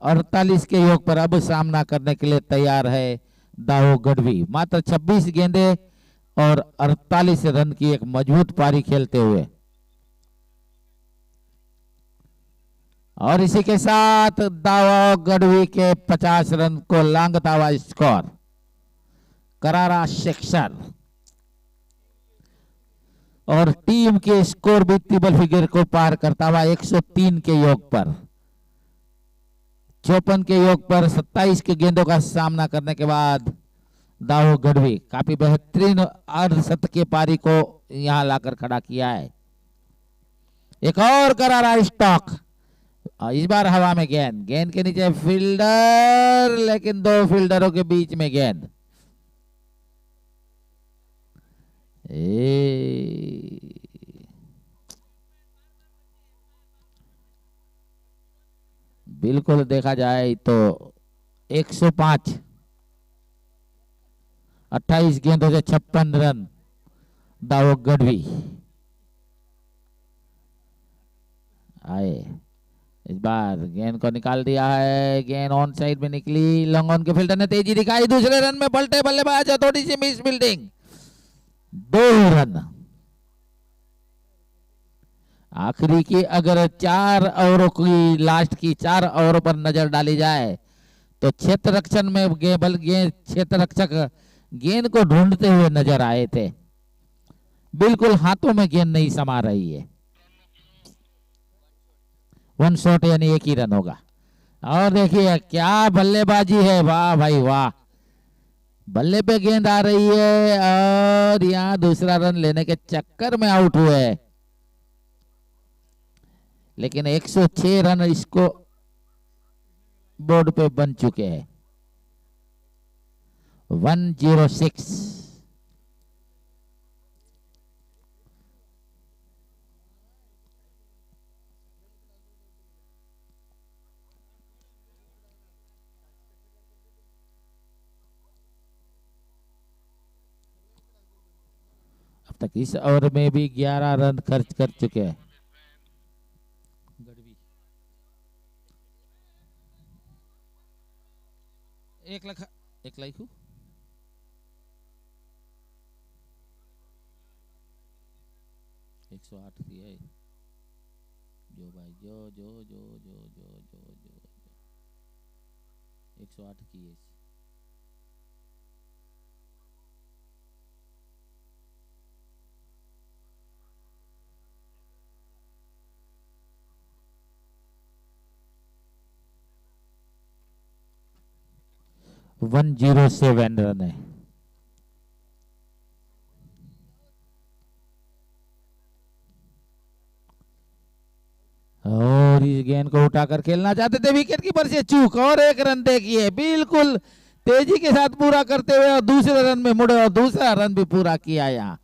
48 के योग पर अब सामना करने के लिए तैयार है दाऊ गढ़वी। मात्र 26 गेंदे और 48 रन की एक मजबूत पारी खेलते हुए, और इसी के साथ दाऊ गढ़वी के 50 रन को लांघता हुआ स्कोर करारा सेक्शन, और टीम के स्कोर भी ट्रिपल फिगर को पार करता हुआ 103 के योग पर, 54 के योग पर 27 के गेंदों का सामना करने के बाद दाऊ गढ़वी काफी बेहतरीन अर्धशतक की पारी को यहां लाकर खड़ा किया है। एक और करारा स्टॉक, इस बार हवा में गेंद, गेंद के नीचे फील्डर, लेकिन 2 फील्डरों के बीच में गेंद। बिल्कुल देखा जाए तो 105, 28 गेंदों से 56 रन दाऊ गढ़वी आए। इस बार गेंद को निकाल दिया है, गेंद ऑन साइड में निकली, लॉन्ग ऑन के फील्डर ने तेजी दिखाई, दूसरे रन में पलटे बल्लेबाज, थोड़ी सी मिस फील्डिंग, 2 रन। आखिरी की अगर 4 ओवरों की, लास्ट की 4 ओवरों पर नजर डाली जाए तो क्षेत्र रक्षण में क्षेत्र रक्षक गेंद को ढूंढते हुए नजर आए थे, बिल्कुल हाथों में गेंद नहीं समा रही है। 1 शॉट यानी 1 ही रन होगा। और देखिए क्या बल्लेबाजी है, वाह भाई वाह, बल्ले पे गेंद आ रही है और यहां दूसरा रन लेने के चक्कर में आउट हुए, लेकिन 106 रन इसको बोर्ड पे बन चुके हैं। 106। अब तक इस ओवर में भी 11 रन खर्च कर चुके हैं। एक लाख 108 थी है। जो भाई जो जो जो जो जो जो जो 108 की है। वन 107 रन है। और इस गेंद को उठाकर खेलना चाहते थे, विकेट कीपर से चूक, और 1 रन देखिए बिल्कुल तेजी के साथ पूरा करते हुए, और दूसरे रन में मुड़े और दूसरा रन भी पूरा किया। यहाँ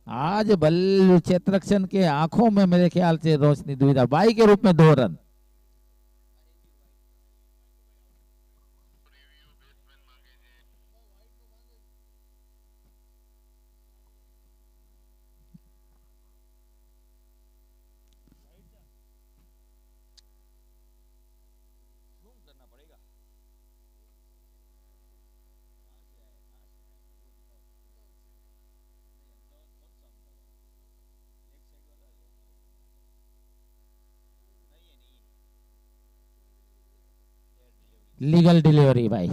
आज बल्ले क्षेत्ररक्षण के आंखों में मेरे ख्याल से रोशनी दुविधा बाई के रूप में 2 रन। लीगल डिलीवरी भाई,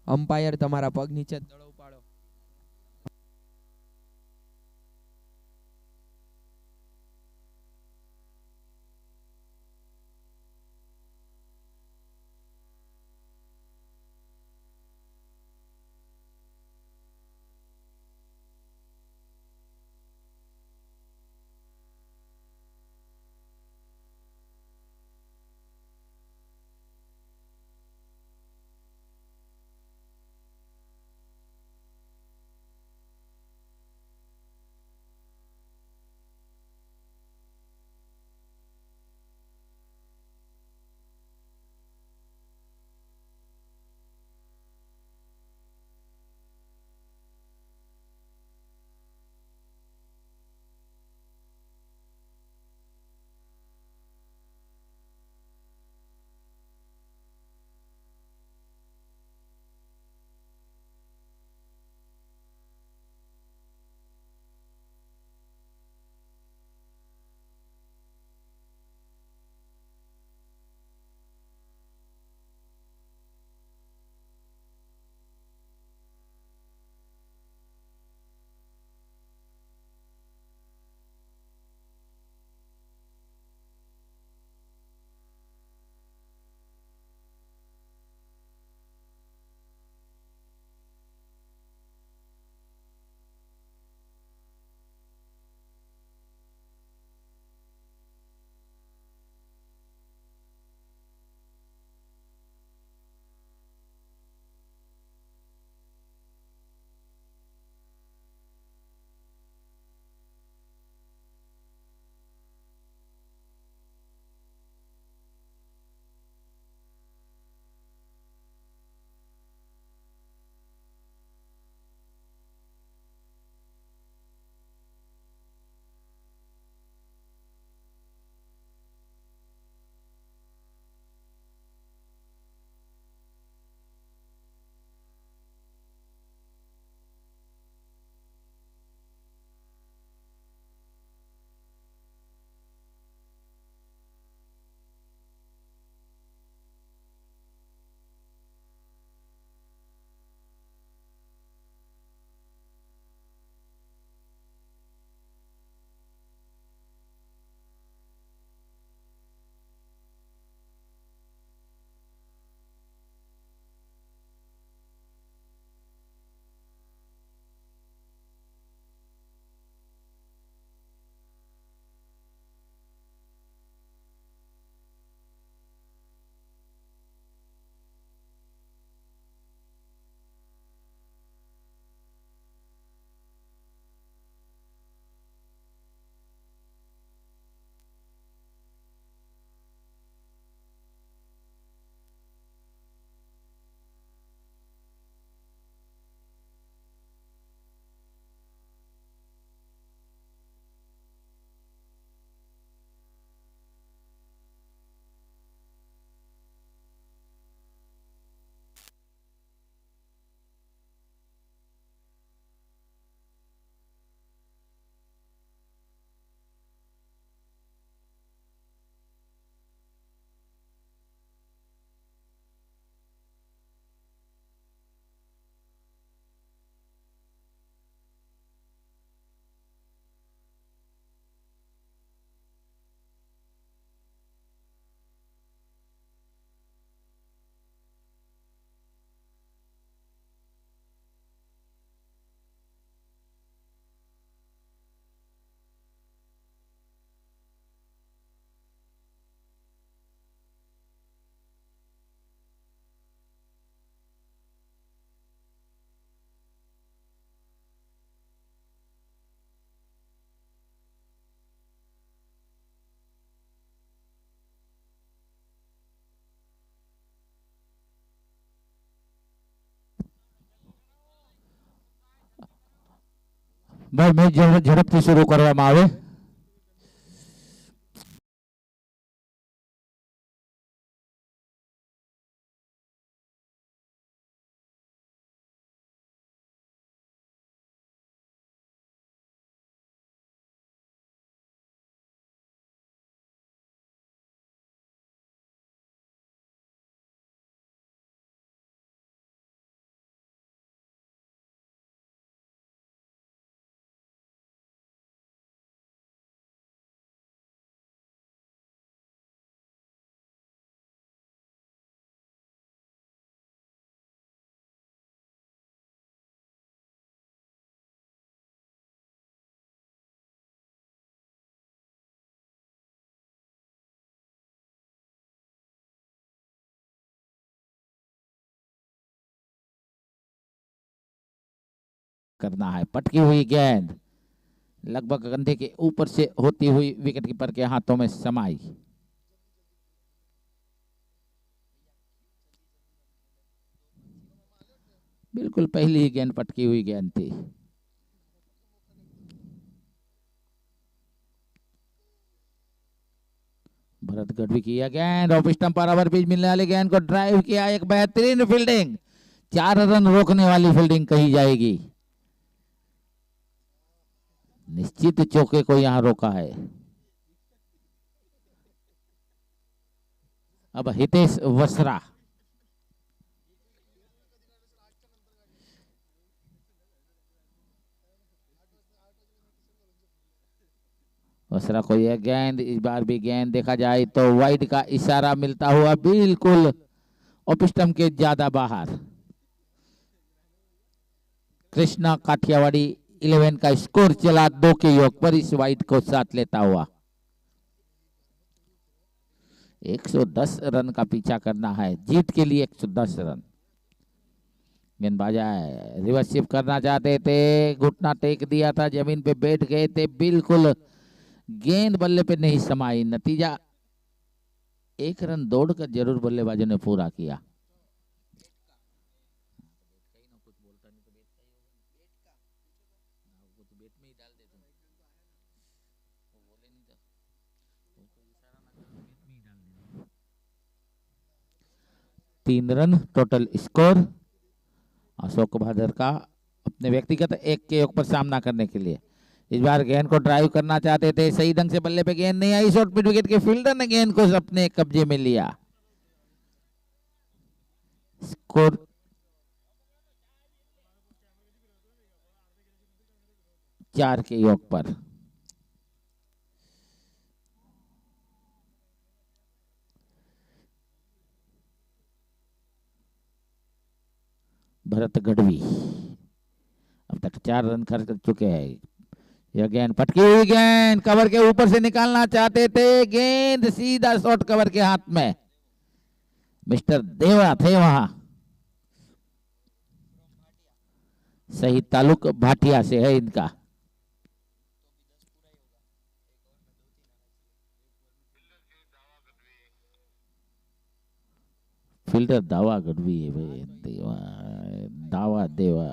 अंपायर तमारा पग नीचे दड़ो पाड़ो। भाई मैच ઝડપથી શરૂ કરવામાં આવે। करना है। पटकी हुई गेंद लगभग कंधे के ऊपर से होती हुई विकेट कीपर के हाथों में समाई। बिल्कुल पहली ही गेंद पटकी हुई गेंद थी। भरत गढ़वी किया गेंद ऑफ स्टंप पर ओवर पिच मिलने वाली गेंद को ड्राइव किया। एक बेहतरीन फील्डिंग, 4 रन रोकने वाली फील्डिंग कही जाएगी। निश्चित चौके को यहां रोका है। अब हितेश वसरा, वसरा को यह गेंद, इस बार भी गेंद देखा जाए तो वाइड का इशारा मिलता हुआ बिल्कुल ऑफ स्टंप के ज्यादा बाहर। कृष्णा काठियावाड़ी 11 का स्कोर चला 2 के योग पर इस वाइड को साथ लेता हुआ। 110 रन का पीछा करना है, जीत के लिए 110 रन। गेंदबाज रिवर्स करना चाहते थे, घुटना टेक दिया था, जमीन पे बैठ गए थे, बिल्कुल गेंद बल्ले पे नहीं समाई। नतीजा 1 रन दौड़कर जरूर बल्लेबाजों ने पूरा किया। तीन run total score Ashok Bhadar का अपने व्यक्तिगत 1 के योग पर सामना करने के लिए। इस बार गेंद को ड्राइव करना चाहते थे, सही ढंग से बल्ले पे गेंद नहीं आई। शॉर्ट मिड विकेट के फील्डर ने गेंद को अपने कब्जे में लिया। स्कोर 4 के योग पर। भरत गढ़वी अब तक 4 रन खर्च कर चुके हैं। यह गेंद पटकी हुई गेंद कवर के ऊपर से निकालना चाहते थे, गेंद सीधा शॉट कवर के हाथ में। मिस्टर देवा थे वहां, सही ताल्लुक भाटिया से है इनका। फील्डर दावा गढ़वी है भाई, देवा दावा देवा।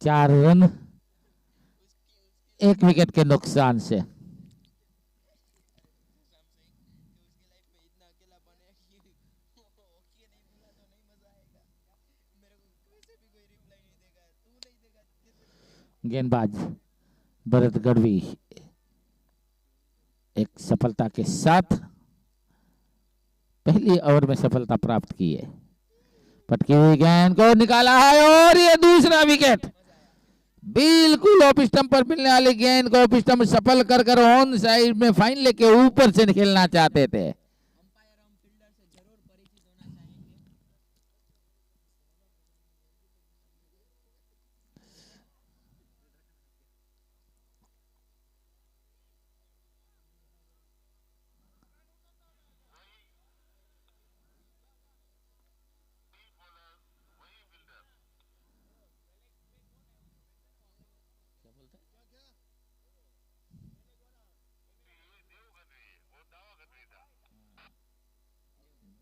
चार रन 1 विकेट के नुकसान से। गेंदबाज भरत गढ़वी एक सफलता के साथ पहली ओवर में सफलता प्राप्त की है। पटकी हुई गेंद को निकाला है और ये दूसरा विकेट। बिल्कुल ऑफ स्टंप पर मिलने वाली गेंद को ऑफ स्टंप सफल कर ऑन साइड में फाइन लेके ऊपर से खेलना चाहते थे।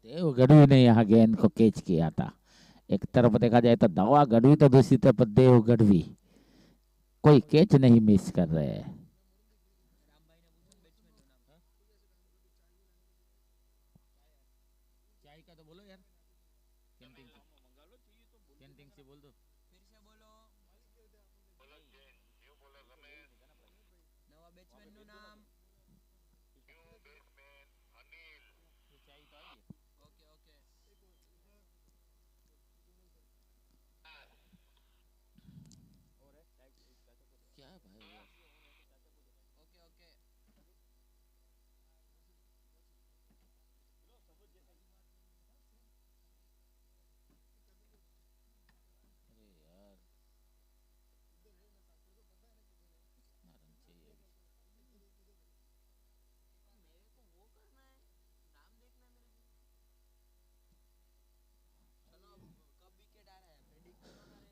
देव गढ़वी ने यहाँ गेंद को कैच किया था। एक तरफ देखा जाए तो दावा गढ़वी, तो दूसरी तरफ देव गढ़वी, कोई कैच नहीं मिस कर रहे हैं।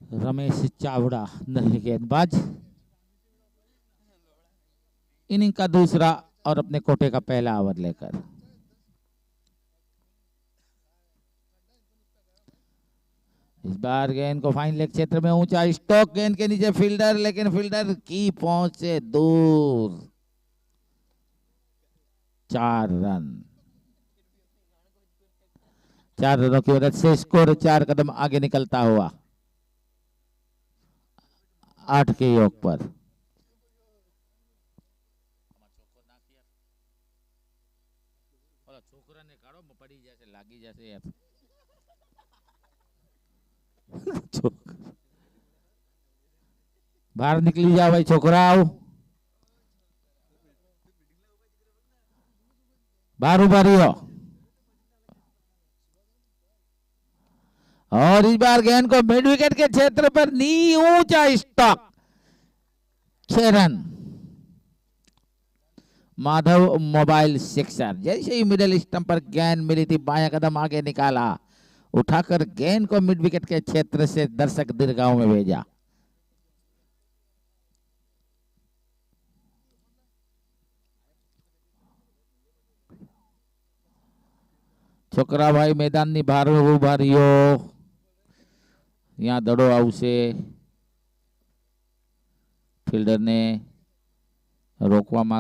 रमेश चावड़ा नए गेंदबाज, इनिंग का दूसरा और अपने कोटे का पहला ओवर लेकर। इस बार गेंद को फाइन लेग क्षेत्र में ऊंचा स्टॉक, गेंद के नीचे फील्डर, लेकिन फील्डर की पहुंच से दूर। 4 रन, 4 रनों की मदद से स्कोर 4 कदम आगे निकलता हुआ 8 के योग पर। बाहर निकली जाओ भाई छोकरा, आओ बाहर उभारी हो। और इस बार गेंद को मिड विकेट के क्षेत्र पर नी ऊंचा stock, 6 run. Madhav mobile sixer, जैसे ही मिडिल स्टंप पर गेंद मिली थी बायां कदम आगे निकाला, उठाकर गेंद को मिड विकेट के क्षेत्र से दर्शक दीर्घाओं में भेजा। छोकरा भाई मैदान ની બહાર ઉભા રહ્યો, यहाँ દડો આવશે, ફિલ્ડર ને રોકવામાં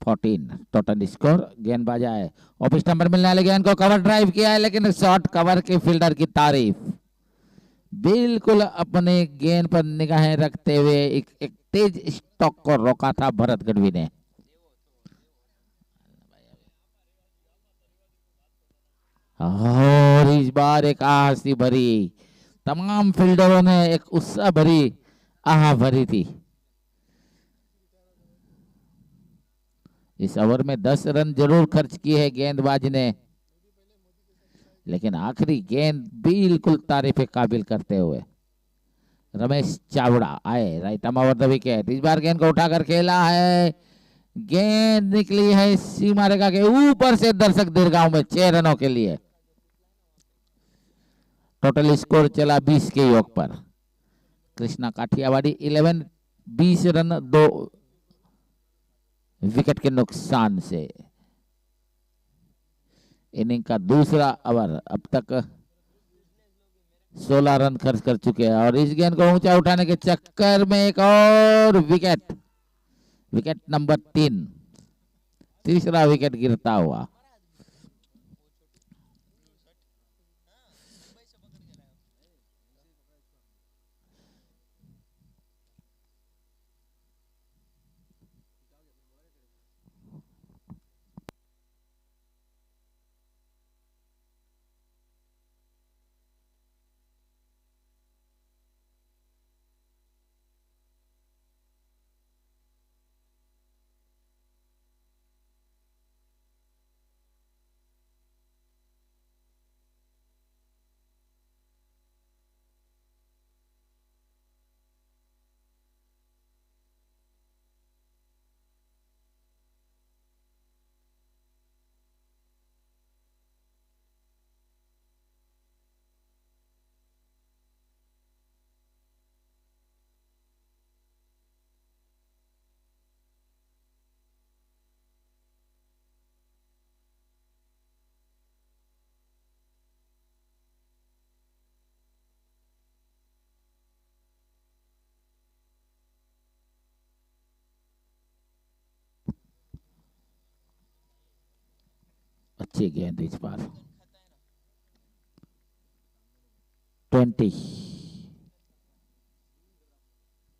14 टोटल स्कोर। गेंदबाज आए, ऑफिस नंबर मिलने वाले गेंद को कवर ड्राइव किया है, लेकिन शॉर्ट कवर के फील्डर की तारीफ। बिल्कुल अपने गेंद पर निगाहें रखते हुए एक तेज स्टॉक को रोका था भरत गढ़वी ने। और इस बार एक आहसी भरी, तमाम फील्डरों ने एक उत्साह भरी आह भरी थी। इस ओवर में 10 रन जरूर खर्च किए हैं गेंदबाज ने, लेकिन आखिरी गेंद बिल्कुल तारीफ काबिल करते हुए रमेश चावड़ा आए, right arm over the wicket. इस बार गेंद को उठाकर खेला है, गेंद निकली है सीमा रेखा के ऊपर से दर्शक दीर्घाओं में, 6 रनों के लिए। टोटल स्कोर चला 20 के योग पर। कृष्णा काठियावाड़ी 11, 20 रन 2 विकेट के नुकसान से। इनिंग का दूसरा ओवर, अब तक 16 रन खर्च कर चुके हैं और इस गेंद को ऊंचा उठाने के चक्कर में एक और विकेट, विकेट नंबर 3, तीसरा विकेट गिरता हुआ। अच्छी गेंद इस बार, 20,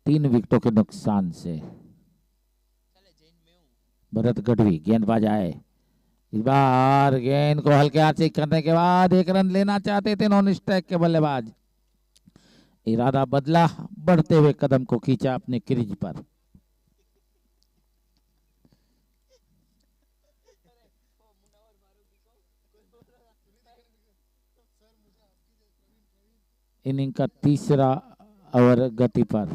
3 विकेटों के नुकसान से भरत गढ़वी। गेंदबाज आए, इस बार गेंद को हल्के हाथ से करने के बाद 1 रन लेना चाहते थे नॉन स्ट्राइक के बल्लेबाज। इरादा बदला, बढ़ते हुए कदम को खींचा अपने क्रीज पर। इनिंग का तीसरा ओवर गति पर,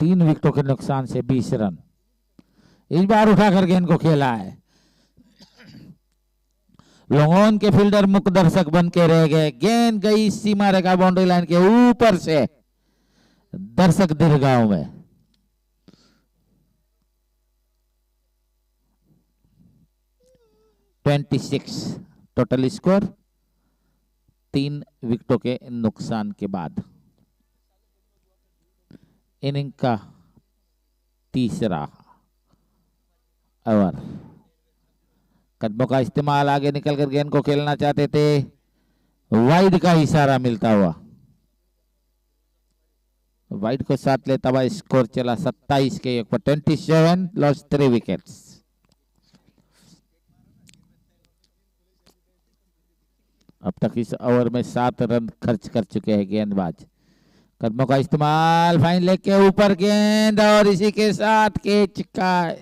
3 विकेटों के नुकसान से 20 रन। इस बार उठाकर गेंद को खेला है। लोगोन के फील्डर मुख्य दर्शक बन के रह गए। गेंद गई सीमा रेखा बाउंड्री लाइन के ऊपर से दर्शक दीर्घाओं में। टोटल स्कोर 3 विकेटों के नुकसान के बाद। इनिंग का तीसरा ओवर। कदमों का इस्तेमाल, आगे निकलकर गेंद को खेलना चाहते थे, वाइड का इशारा मिलता हुआ। वाइड को साथ लेता हुआ स्कोर चला 27 के 1 पर 27, लॉस्ट 3 विकेट्स। अब तक इस ओवर में 7 रन खर्च कर चुके हैं गेंदबाज। कदमों का इस्तेमाल, फाइन लेग के ऊपर गेंद और इसी के साथ कैच का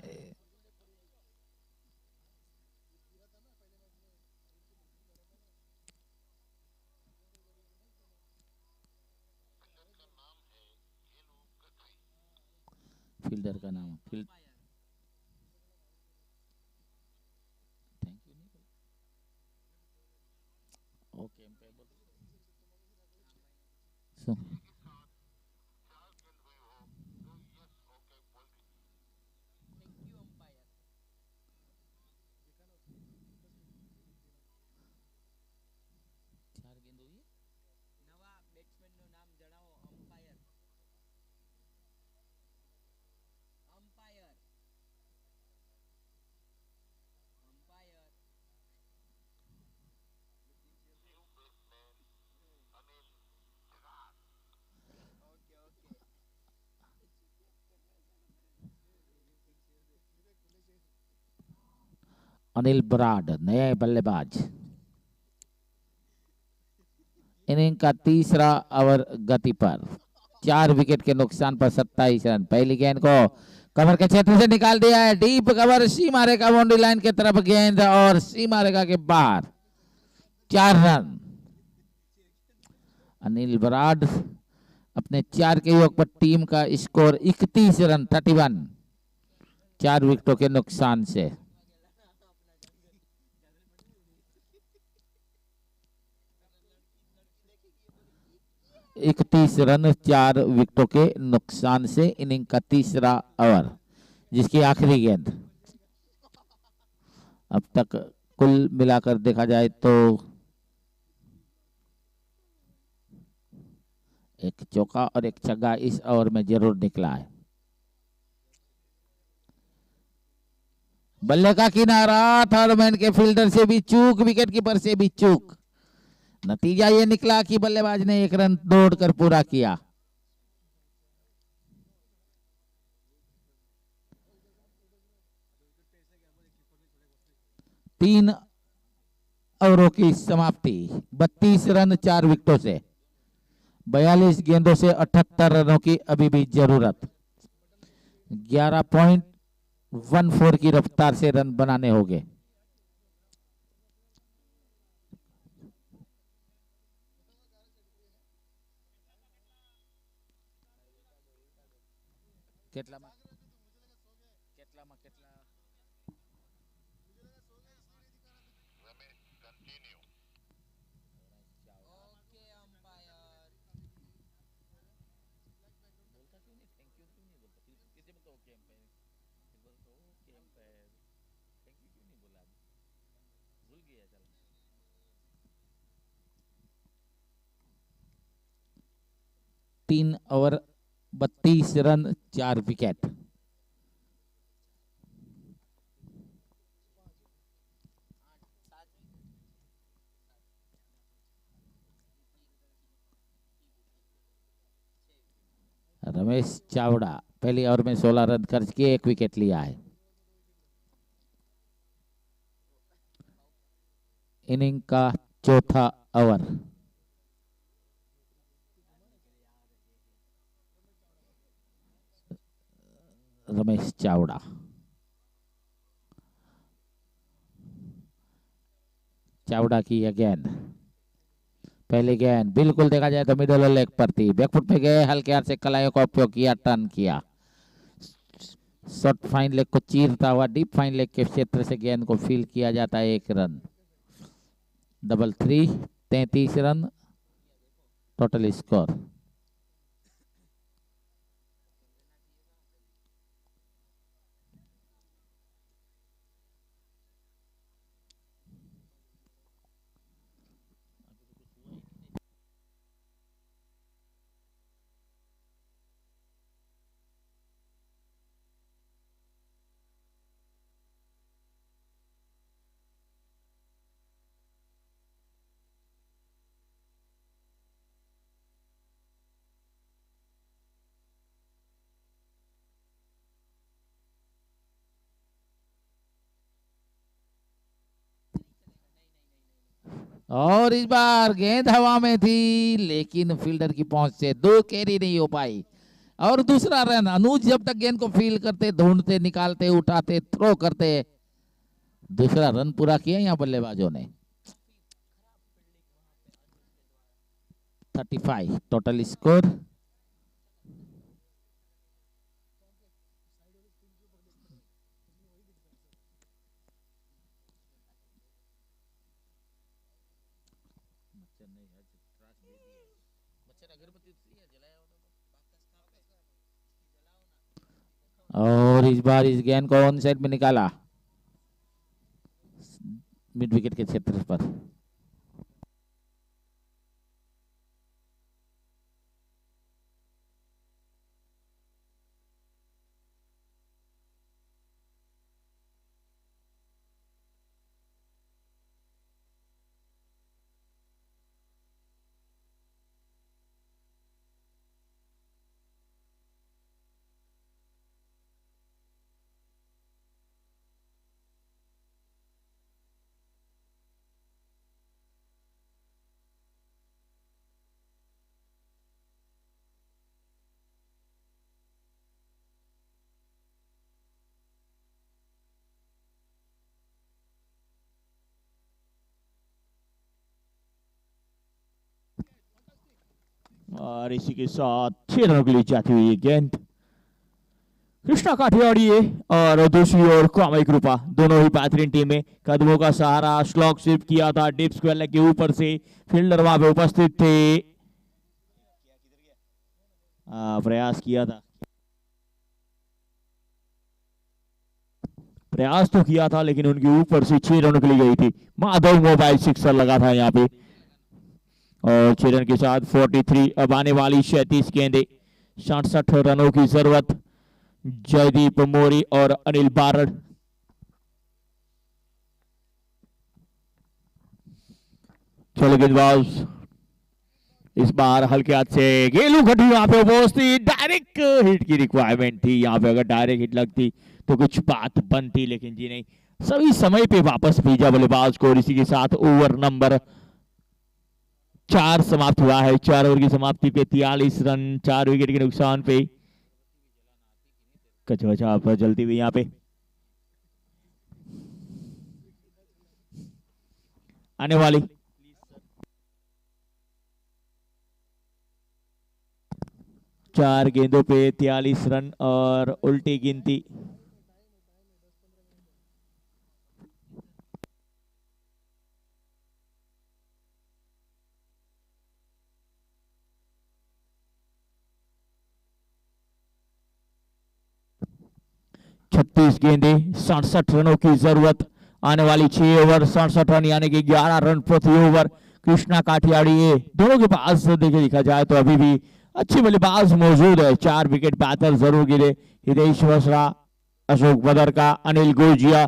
फील्डर का नाम ओके अनिल बराड नए बल्लेबाज। इनिंग का तीसरा ओवर गति पर, 4 विकेट के नुकसान पर 27 रन। पहली गेंद को कवर के क्षेत्र से निकाल दिया है, डीप कवर, सीमा रेखा बाउंड्री लाइन की तरफ गेंद और सीमा रेखा के बाहर, 4 रन। अनिल बराड अपने 4 के योग पर टीम का स्कोर 31 रन 31, 4 विकेटों के नुकसान से। इकतीस रन 4 विकेटों के नुकसान से इनिंग का तीसरा ओवर, जिसकी आखिरी गेंद। अब तक कुल मिलाकर देखा जाए तो एक चौका और एक छक्का इस ओवर में जरूर निकला है। बल्ले का किनारा, थर्ड मैन के फील्डर से भी चूक, विकेट कीपर से भी चूक। नतीजा ये निकला कि बल्लेबाज ने 1 रन दौड़कर पूरा किया। तीन ओवरों की समाप्ति, 32 रन 4 विकेटों से, 42 गेंदों से 78 रनों की अभी भी जरूरत। 11.14 की रफ्तार से रन बनाने होंगे। કેટલામાં तीन over 32 run 4 wicket. Ramesh Chavda पहली ओवर में 16 रन खर्च किए, 1 विकेट लिया है। इनिंग का चौथा ओवर। रमेश चावड़ा की गेंद, पहली गेंद बिल्कुल देखा जाए तो मिडल लेग पर थी, बैकफुट पे गए, हल्के हाथ से कलाइयों का उपयोग किया, टर्न किया, शॉर्ट फाइन लेग को चीरता हुआ डीप फाइन लेग के क्षेत्र से गेंद को फील किया जाता है। 1 run. Double 3, 33 run total score. और इस बार गेंद हवा में थी, लेकिन फील्डर की पहुंच से 2 कैरी नहीं हो पाई। और दूसरा रन। अनुज जब तक गेंद को फील करते, ढूंढते, निकालते, उठाते, थ्रो करते, दूसरा रन पूरा किया यहाँ बल्लेबाजों ने। 35 टोटल स्कोर। और इस बार इस गेंद को ऑन साइड में निकाला, मिड विकेट के क्षेत्र पर। और इसी के साथ 6 रनों के लिए जाती हुई ये गेंद कृष्णा काठियावाड़ी और दूसरी ओर कामाई कृपा, दोनों ही बेहतरीन टीमें। कदमों का सहारा, स्लॉक स्विप किया था डिप स्क्वायर लेग के ऊपर से, फील्डर वहां पे उपस्थित थे, प्रयास तो किया था लेकिन उनके ऊपर से 6 रनों के लिए गई थी। माधव मोबाइल सिक्सर लगा था यहाँ पे। और 6 रन के साथ 43। अब आने वाली 37 गेंदें, 67 रनों की जरूरत। जयदीप मोरी और अनिल बारड़। चलो गेंदबाज इस बार हल्के हाथ से गेलू घटी वहां पे उपस्थित। डायरेक्ट हिट की रिक्वायरमेंट थी यहाँ पे, अगर डायरेक्ट हिट लगती तो कुछ बात बनती, लेकिन जी नहीं, सभी समय पे वापस भेजा बल्लेबाज को। इसी के साथ ओवर नंबर 4 समाप्त हुआ है। 4 ओवर की समाप्ति पे 43 रन, 4 विकेट के नुकसान पे। कचवचा पर जलती हुई यहाँ पे आने वाली 4 गेंदों पे 43 रन और उल्टी गिनती। छत्तीस गेंदे, 67 रनों की जरूरत। आने वाली 6 ओवर 67 रन यानी कि 11 रन प्रति ओवर। कृष्णा काठियावाड़ी दोनों के पास देखा जाए तो अभी भी अच्छी बल्लेबाज मौजूद है। 4 विकेट बेहतर जरूर गिरे। हितेश वसरा, अशोक बदरका, अनिल गोजिया,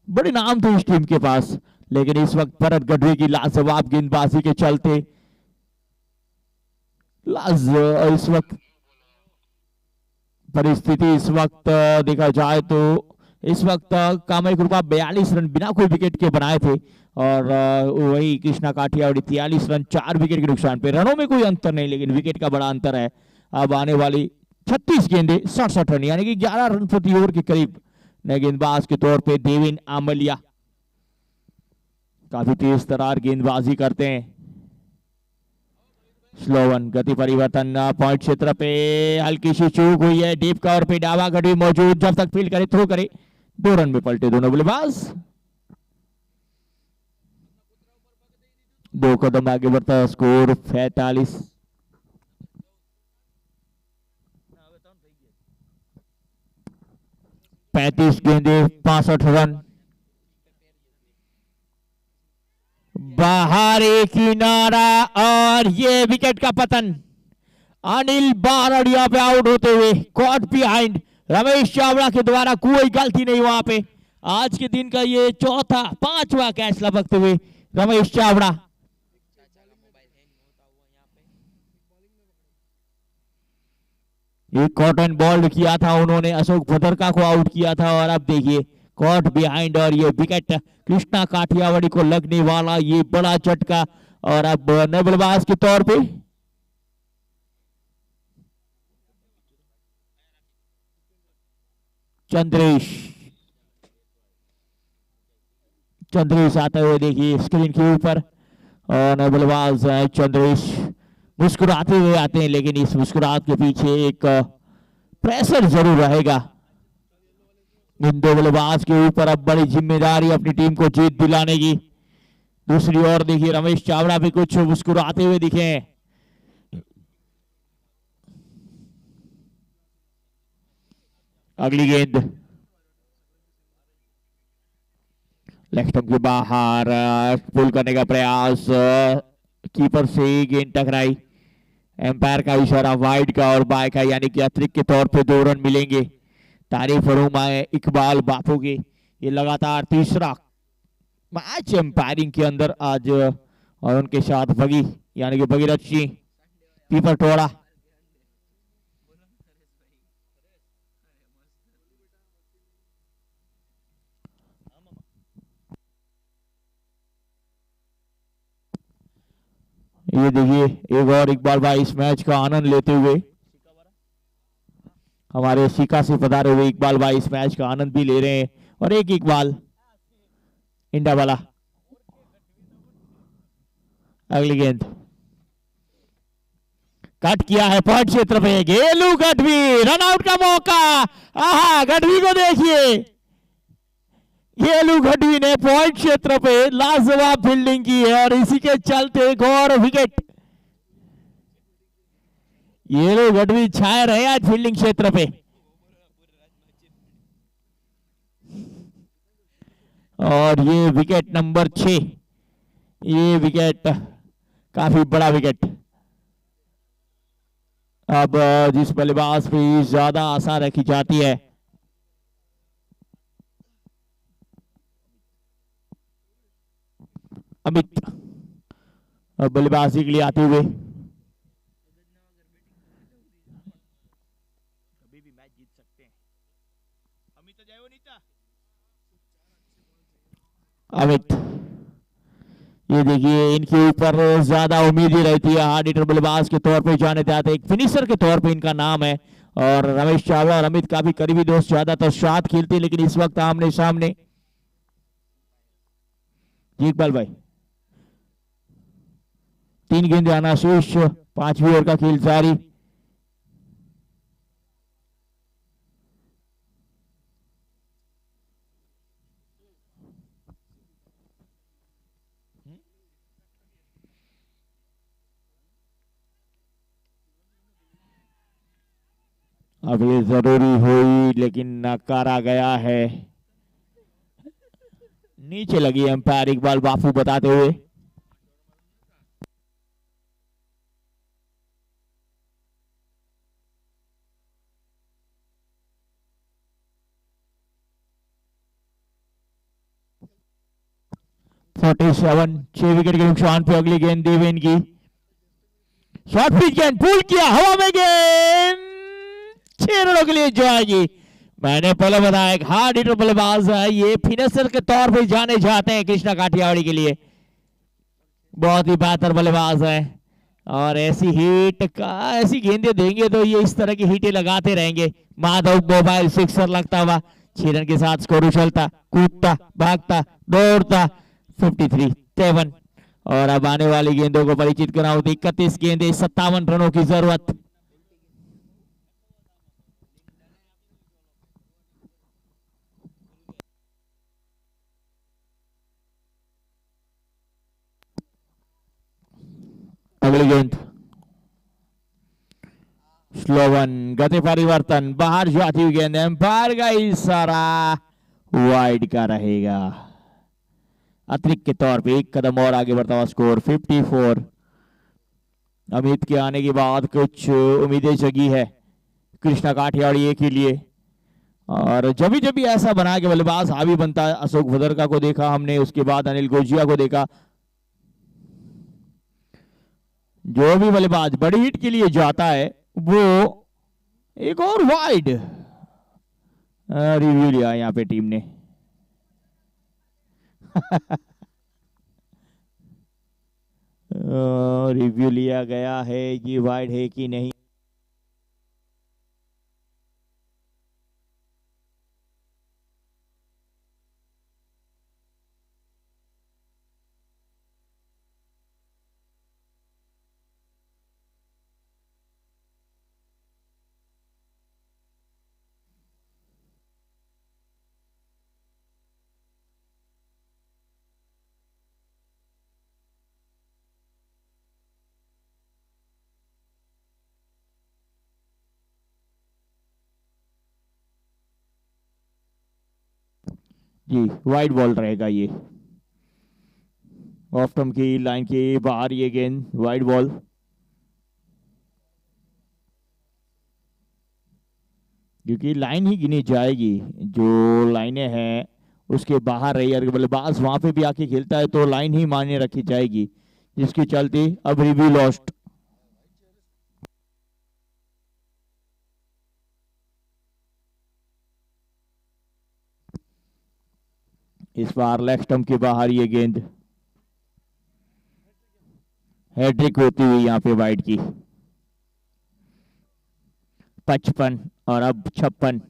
बड़े नाम थे इस टीम के पास, लेकिन इस वक्त भरत गढ़वी की लाजवाब गेंदबाजी के चलते इस वक्त परिस्थिति इस वक्त देखा जाए तो इस वक्त कामाई कृपा 42 रन बिना कोई विकेट के बनाए थे और वही कृष्णा काठियावाड़ी 43 रन 4 विकेट के नुकसान पे। रनों में कोई अंतर नहीं, लेकिन विकेट का बड़ा अंतर है। अब आने वाली 36 गेंदे 67 रन यानी कि 11 रन प्रति ओवर के करीब। नए गेंदबाज के तौर पे देविन आमलिया काफी तेज तरार गेंदबाजी करते हैं। स्लो वन, गति परिवर्तन पॉइंट क्षेत्र पे हल्की सी चूक हुई है। डीप कवर पे डावा गढ़वी मौजूद, जब तक फील्ड करे थ्रो करे। 2 रन में पलटे दोनों बल्लेबाज। 2 कदम आगे बढ़ता स्कोर 45। 35 गेंदे 65 रन। बाहरी किनारा और ये विकेट का पतन। अनिल बारड़िया पे आउट होते हुए कॉट बिहाइंड। रमेश चावड़ा के द्वारा कोई गलती नहीं वहां पे। आज के दिन का ये चौथा 5वां कैच लपकते हुए रमेश चावड़ा। एक कॉटन बॉल्ड किया था उन्होंने, अशोक भद्रका को आउट किया था। और अब देखिए कॉट बिहाइंड और ये विकेट कृष्णा काठियावाड़ी को लगने वाला ये बड़ा झटका। और अब नए बल्लेबाज के तौर पे चंद्रेश आते हुए देखिए स्क्रीन के ऊपर। और नए बल्लेबाज चंद्रेश मुस्कुराते हुए आते हैं, लेकिन इस मुस्कुराहट के पीछे एक प्रेशर जरूर रहेगा। इन 2 बल्लेबाज के ऊपर अब बड़ी जिम्मेदारी अपनी टीम को जीत दिलाने की। दूसरी ओर देखिए रमेश चावड़ा भी कुछ मुस्कुराते हुए दिखे। अगली गेंद लेग स्टंप के बाहर, पुल करने का प्रयास, कीपर से गेंद टकराई। एम्पायर का इशारा वाइड का और बाय का, यानी कि अतिरिक्त के तौर पे 2 रन मिलेंगे। तारीफ फरूमाए इकबाल बापू की ये लगातार तीसरा मैच एम्पायरिंग के अंदर आज। और उनके साथ भगी यानी कि भगीरथ सिंह पीपर टोड़ा। ये देखिए एक और इकबाल भाई इस मैच का आनंद लेते हुए, हमारे शिका से पधारे हुए इकबाल भाई इस मैच का आनंद भी ले रहे हैं। और एक इकबाल इंडा वाला। अगली गेंद कट किया है पॉइंट क्षेत्र पे, गेलू गढ़वी, रन आउट का मौका। आहा, गढ़वी को देखिए, गेलू गढ़वी ने पॉइंट क्षेत्र पे लाजवाब फील्डिंग की है और इसी के चलते एक और विकेट। गेलू गढ़वी छाए रहे आज फील्डिंग क्षेत्र पे। और ये विकेट नंबर 6, ये विकेट काफी बड़ा विकेट। अब जिस बल्लेबाज पे ज्यादा आशा रखी जाती है, अमित बल्लेबाजी के लिए आते हुए। कभी भी मैच जीत सकते हैं। अमित, ये देखिए इनके ऊपर ज्यादा उम्मीद ही रहती है। हार्ड हिटर बल्लेबाज के तौर पे जाने जाते, एक फिनिशर के तौर पे इनका नाम है। और रमेश चावला और अमित काफी करीबी दोस्त, ज्यादातर साथ खेलते हैं, लेकिन इस वक्त आमने सामने। इकबाल भाई 3 गेंदे आना शेष, 5वीं ओवर का खेल जारी। अब ये जरूरी हुई लेकिन नकारा गया है। नीचे लगी एम्पायर इकबाल बापू बताते हुए। (47) 6 विकेट के नुकसान पे अगली गेंद देवेन की। शॉर्ट पिच गेंद, पुल किया, हवा में गेंद 6 रनों के लिए जाएगी। मैंने पहले बताया एक हार्ड हिटर बल्लेबाज है, ये फिनिशर के तौर पे जाने जाते हैं कृष्णा काठियावाड़ी के लिए। बहुत ही बेहतर बल्लेबाज है और ऐसी हिट का ऐसी गेंदें देंगे तो ये इस तरह की हिटें लगाते रहेंगे। माधव मोबाइल सिक्सर लगता हुआ 6 रन के साथ स्कोर उछलता, कूदता, भागता, दौड़ता। 53 7 और अब आने वाली गेंदों को परिचित कराऊं। 31 गेंदे 57 रनों की जरूरत। अगली गेंद स्लो वन, गति परिवर्तन, बाहर जाती हुई गेंद, एम्पायर का इशारा वाइड का रहेगा। अतिरिक्त के तौर पे एक कदम और आगे बढ़ता हुआ स्कोर 54। अमित के आने के बाद कुछ उम्मीदें जगी है कृष्णा काठियावाड़ी के लिए, और जब भी ऐसा बना के बल्लेबाज हावी बनता है। अशोक भदरका को देखा हमने, उसके बाद अनिल गोजिया को देखा। जो भी बल्लेबाज बड़ी हिट के लिए जाता है वो एक और वाइड रिव्यू लिया यहाँ पे टीम ने। रिव्यू लिया गया है, ये वाइड है कि नहीं। जी वाइड बॉल रहेगा ये। ऑफ स्टंप की लाइन के बाहर ये गेंद वाइड बॉल। क्योंकि लाइन ही गिनी जाएगी, जो लाइनें हैं उसके बाहर रही। अगर बल्लेबाज वहां पे भी आके खेलता है तो लाइन ही मान्य रखी जाएगी, जिसकी चलती अब रिव्यू लॉस्ट। इस बार लेग स्टंप के बाहर ये गेंद, हैट्रिक होती हुई यहाँ पे वाइड की। 55 और अब 56।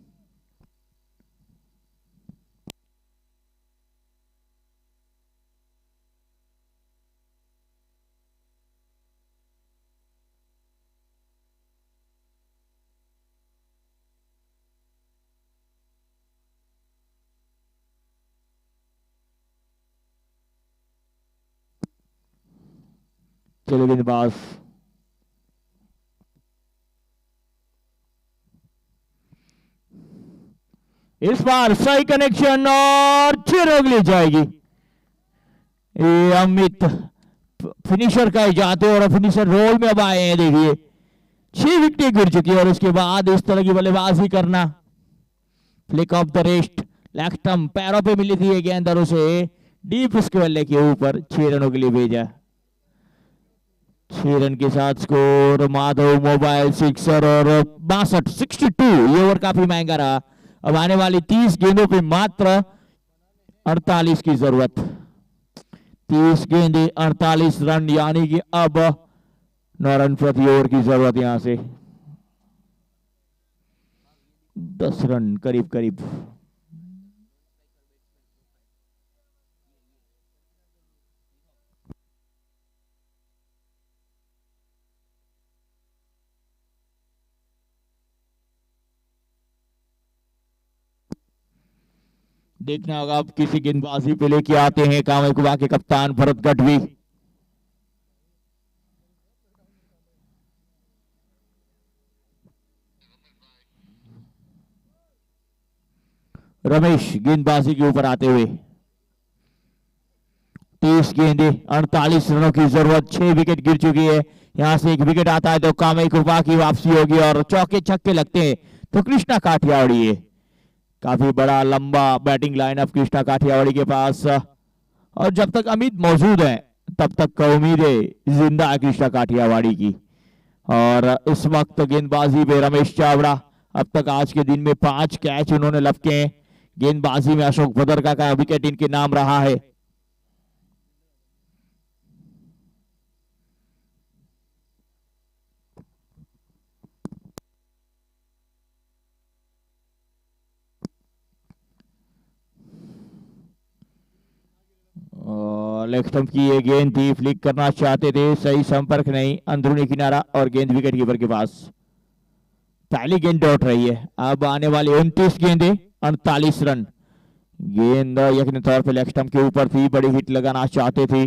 चलो गेंदबाज इस बार सही कनेक्शन और चिरोग ली जाएगी। ये अमित फिनिशर का जाते और फिनिशर रोल में अब आए हैं। देखिए 6 विकेटें गिर चुकी है और उसके बाद इस तरह की बल्लेबाजी करना। Flick of the wrist, leg stump पैरों पे मिली थी ये गेंद और उसे डीप स्क्वेयर के ऊपर 6 रनों के लिए भेजा। 6 रन के साथ स्कोर माधव मोबाइल सिक्सर और 62 ये ओवर काफी महंगा रहा। अब आने वाली 30 गेंदों पे मात्र 48 की जरूरत। 30 गेंदे 48 रन, यानी कि अब 9 रन प्रति ओवर की जरूरत। यहां से 10 रन करीब करीब। देखना होगा अब किसी गेंदबाजी पे लेके आते हैं कामाकुबा के कप्तान भरत गढ़वी। रमेश गेंदबाजी के ऊपर आते हुए। 30 गेंदे 48 रनों की जरूरत। 6 विकेट गिर चुकी है। यहां से एक विकेट आता है तो कामाकुबा की वापसी होगी और चौके छक्के लगते हैं तो कृष्णा काठियावाड़ी है। काफी बड़ा लंबा बैटिंग लाइनअप कृष्णा काठियावाड़ी के पास, और जब तक अमित मौजूद है तब तक का उम्मीद है जिंदा है कृष्णा काठियावाड़ी की। और इस वक्त गेंदबाजी में रमेश चावड़ा, अब तक आज के दिन में 5 कैच उन्होंने लपके हैं। गेंदबाजी में अशोक भदरका का विकेट इनके नाम रहा है। और लेग स्टंप की ये गेंद थी, फ्लिक करना चाहते थे, सही संपर्क नहीं, अंदरूनी किनारा और गेंद विकेट कीपर के पास। पहली गेंद डॉट रही है। अब आने वाली 29 गेंदें, 48 रन। गेंद यकीनी तौर पे लेग स्टंप के ऊपर थी, बड़ी हिट लगाना चाहते थे।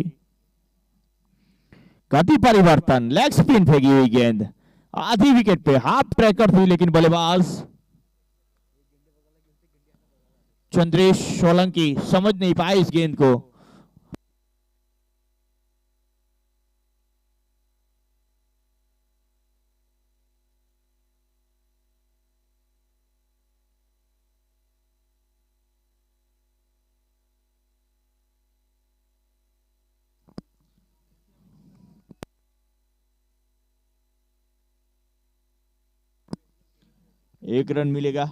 गति परिवर्तन, लेग स्पिन फेंकी हुई गेंद, आधी विकेट पे, हाफ ट्रैकर थी, लेकिन बल्लेबाज चंद्रेश सोलंकी समझ नहीं पाए इस गेंद को। एक रन मिलेगा।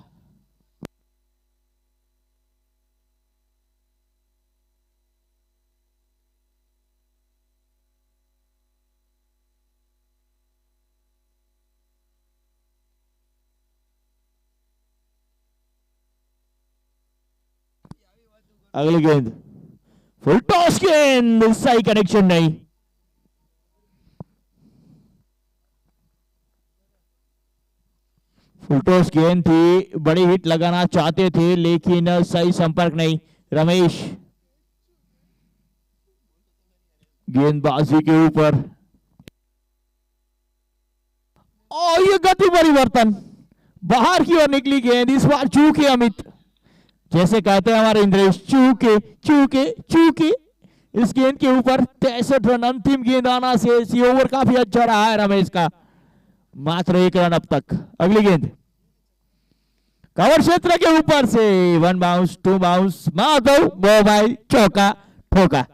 अगली गेंद फुल टॉस गेंद, सही कनेक्शन नहीं। फुल टॉस गेंद थी, बड़ी हिट लगाना चाहते थे, लेकिन सही संपर्क नहीं। रमेश गेंदबाजी के ऊपर, और ये गति परिवर्तन, बाहर की ओर निकली गेंद, इस बार चूके अमित, जैसे कहते हैं हमारे इंद्रेश, चूके चूके चूके। इस गेंद के ऊपर 63 रन, अंतिम गेंद आना से ये ओवर काफी अच्छा रहा है रमेश का, मात्र 1 रन अब तक। अगली गेंद कवर क्षेत्र के ऊपर से 1 बाउंस 2 बाउंस, माधव मोबाइल चौका ठोका।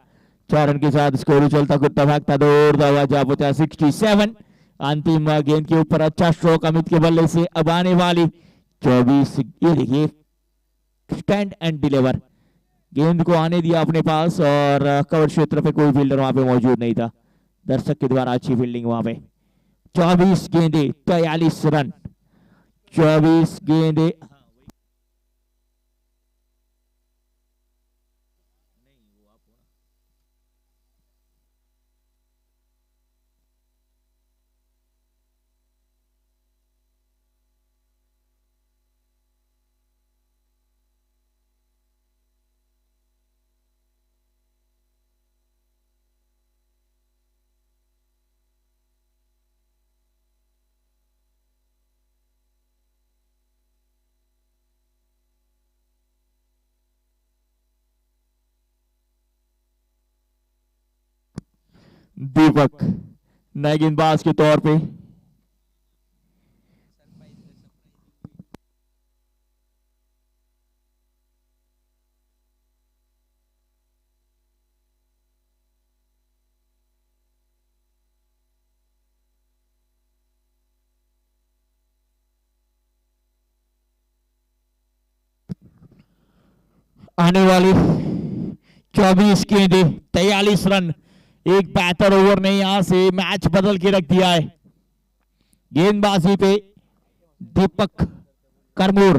4 रन के साथ स्कोर उछलता कूदता भागता दौड़ता हुआ जा पहुंचा 67। अंतिम गेंद के ऊपर अच्छा स्ट्रोक अमित के बल्ले से। अब आने वाली 24, ये देखिए स्टैंड एंड डिलीवर, गेंद को आने दिया अपने पास और कवर क्षेत्र पे कोई फील्डर वहां पे मौजूद नहीं था, दर्शक के द्वारा अच्छी फील्डिंग वहां पे। 24 गेंदे 43 रन, 24 गेंदे। दीपक नए गेंदबाज के तौर पे आने वाली 24 गेंदे 43 रन, एक बेहतर ओवर ने यहां से मैच बदल के रख दिया है। गेंदबाजी पे दीपक करमूर,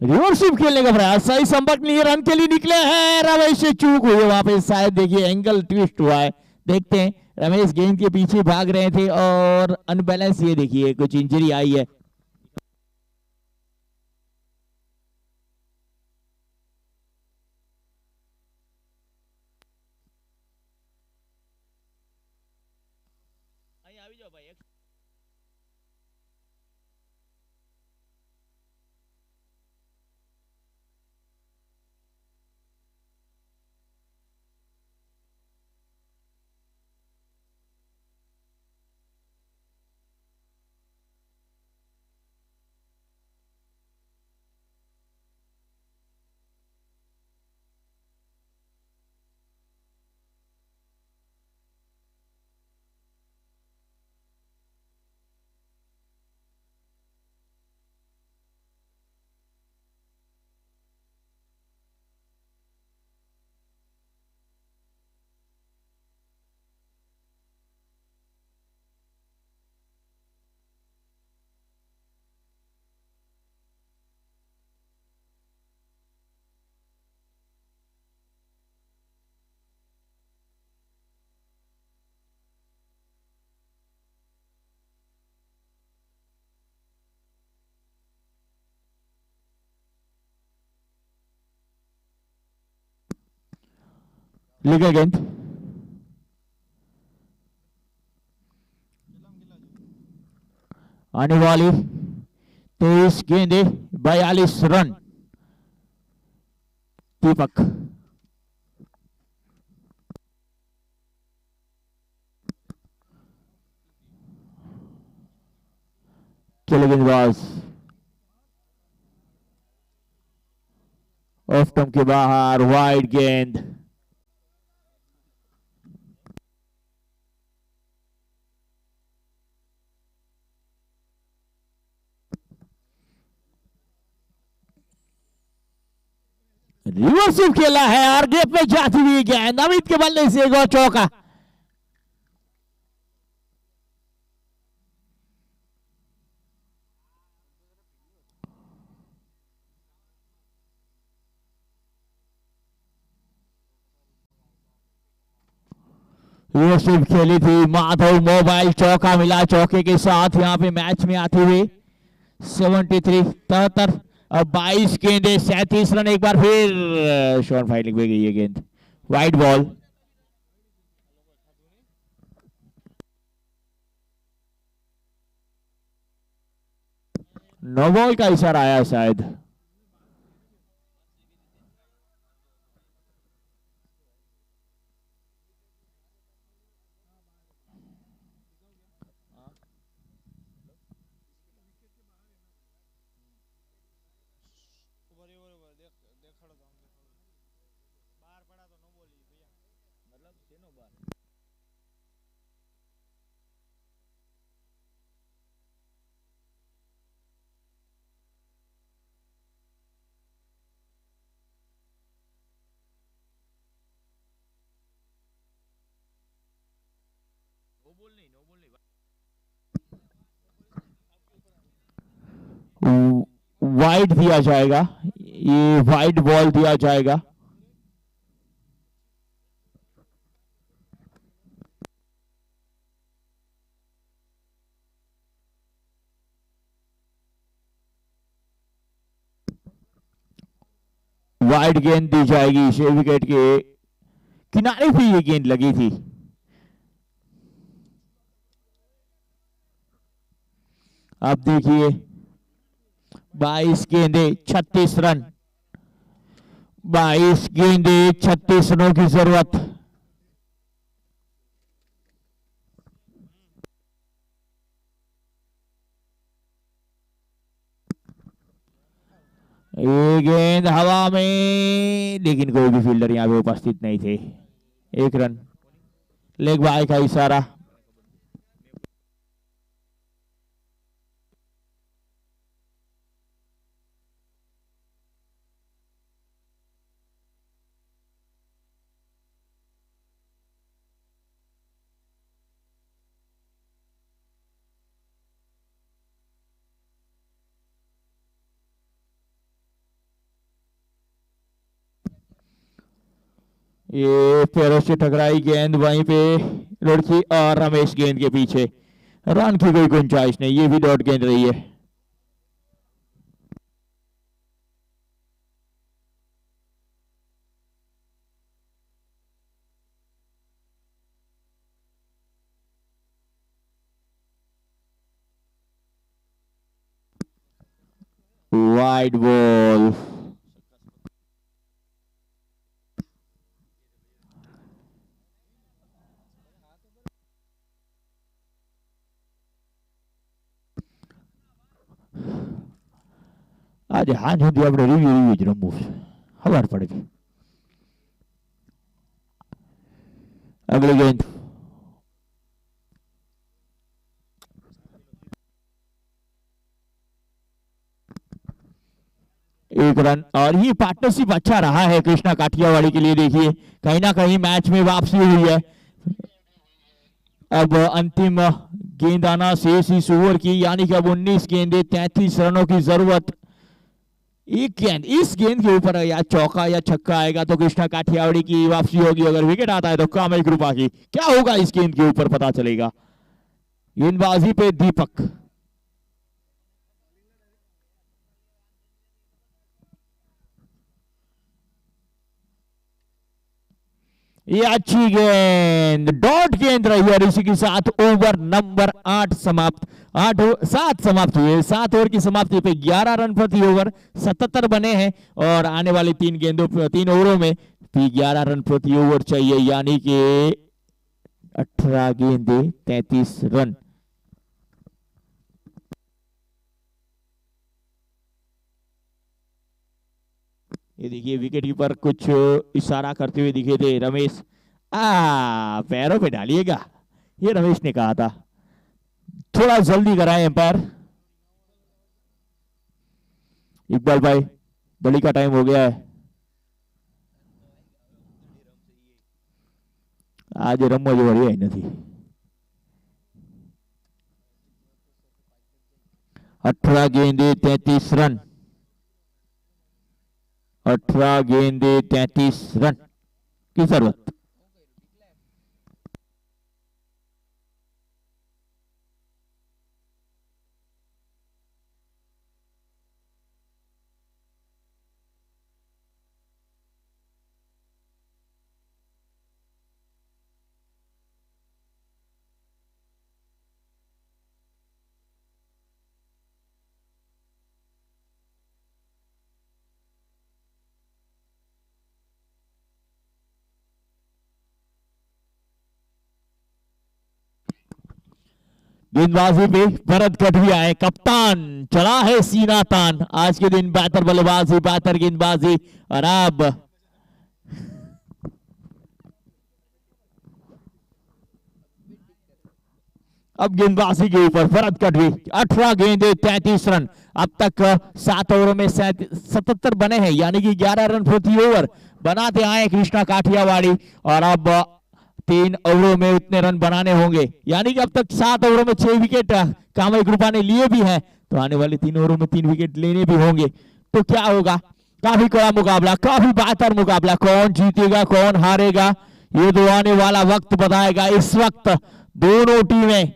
रिवर्सिव खेलने का प्रयास, सही संपर्क नहीं, रन के लिए निकले हैं रमेश से चूक हुई वहां पे, शायद देखिए एंगल ट्विस्ट हुआ है, देखते हैं। रमेश गेंद के पीछे भाग रहे थे और अनबैलेंस, ये देखिए कुछ इंजरी आई है। लीगल गेंद। आने वाली 23 गेंदे 42 रन। दीपक चले गेंदबाज ऑफ स्टंप के बाहर, वाइड गेंद। रिवर्स स्वीप खेला है और गेप में जाती हुई गेंद, अमित के बल्ले से एक और चौका। रिवर्स स्वीप खेली थी, माधव मोबाइल चौका मिला, चौके के साथ यहाँ पे मैच में आते हुए 73 अब 22 गेंदे 37 रन। एक बार फिर शॉर्ट फाइटिंग पे गई है गेंद, वाइड बॉल। नो बॉल का इशारा आया शायद। वाइड दिया जाएगा, ये वाइड बॉल दिया जाएगा। वाइड गेंद दी जाएगी, छह विकेट के किनारे पे ये गेंद लगी थी। अब देखिए 22 गेंदे 36 रन, 22 गेंदे 36 रनों की जरूरत। ये गेंद हवा में, लेकिन कोई भी फील्डर यहां पे उपस्थित नहीं थे। एक रन, लेग बाय का इशारा। ये पैरों से टकराई गेंद वहीं पे लड़की और रमेश गेंद के पीछे, रन की कोई गुंजाइश नहीं, ये भी डॉट गेंद रही है। Wide ball. आज हाथ होती આપણે રિવ્યુ જ રમવું છે, ખબર પડે છે। अगली गेंद, एक रन, और ये पार्टनरशिप अच्छा रहा है कृष्णा काठियावाड़ी के लिए। देखिए कहीं ना कहीं मैच में वापसी हुई है। अब अंतिम गेंद आना शेष इस ओवर की, यानी कि अब 19 गेंदे 33 रनों की जरूरत। एक गेंद, इस गेंद के ऊपर या चौका या छक्का आएगा तो कृष्णा काठियावाड़ी की वापसी होगी, अगर विकेट आता है तो कामिल कृपा की। क्या होगा इस गेंद के ऊपर पता चलेगा। गेंदबाजी पे दीपक, ये अच्छी गेंद, डॉट गेंद रही और इसी के साथ ओवर नंबर 8 समाप्त। 7 समाप्त हुए। 7 ओवर की समाप्ति पे 11 रन प्रति ओवर 77 बने हैं और आने वाली 3 ओवरों में भी 11 रन प्रति ओवर चाहिए, यानी कि 18 गेंदे 33 रन। ये देखिए विकेट कीपर कुछ इशारा करते हुए दिखे थे रमेश। पैरों पे डालिएगा, ये रमेश ने कहा था। थोड़ा जल्दी कराएं एम्पायर। इकबाल भाई, दली का टाइम हो गया है। आज रमो जो वरी नहीं। 18 गेंदे 33 रन। 18 गेंदे 33 रन की जरूरत। गेंदबाजी पे भरत गढ़वी आए, कप्तान चला है सीना तान। आज के दिन बेहतर बल्लेबाजी, बेहतर गेंदबाजी और अब गेंदबाजी के ऊपर भरत गढ़वी। 18 गेंदे 33 रन। अब तक 7 ओवरों में 77 बने हैं, यानी कि 11 रन प्रति ओवर बनाते आए कृष्णा काठियावाड़ी और अब 3 ओवरों में उतने रन बनाने होंगे, यानी कि अब तक 7 ओवरों में 6 विकेट कामय कृपा ने लिए भी हैं, तो आने वाले 3 ओवरों में 3 विकेट लेने भी होंगे। तो क्या होगा? काफी कड़ा मुकाबला, काफी बेहतर मुकाबला। कौन जीतेगा कौन हारेगा ये तो आने वाला वक्त बताएगा। इस वक्त दोनों टीमें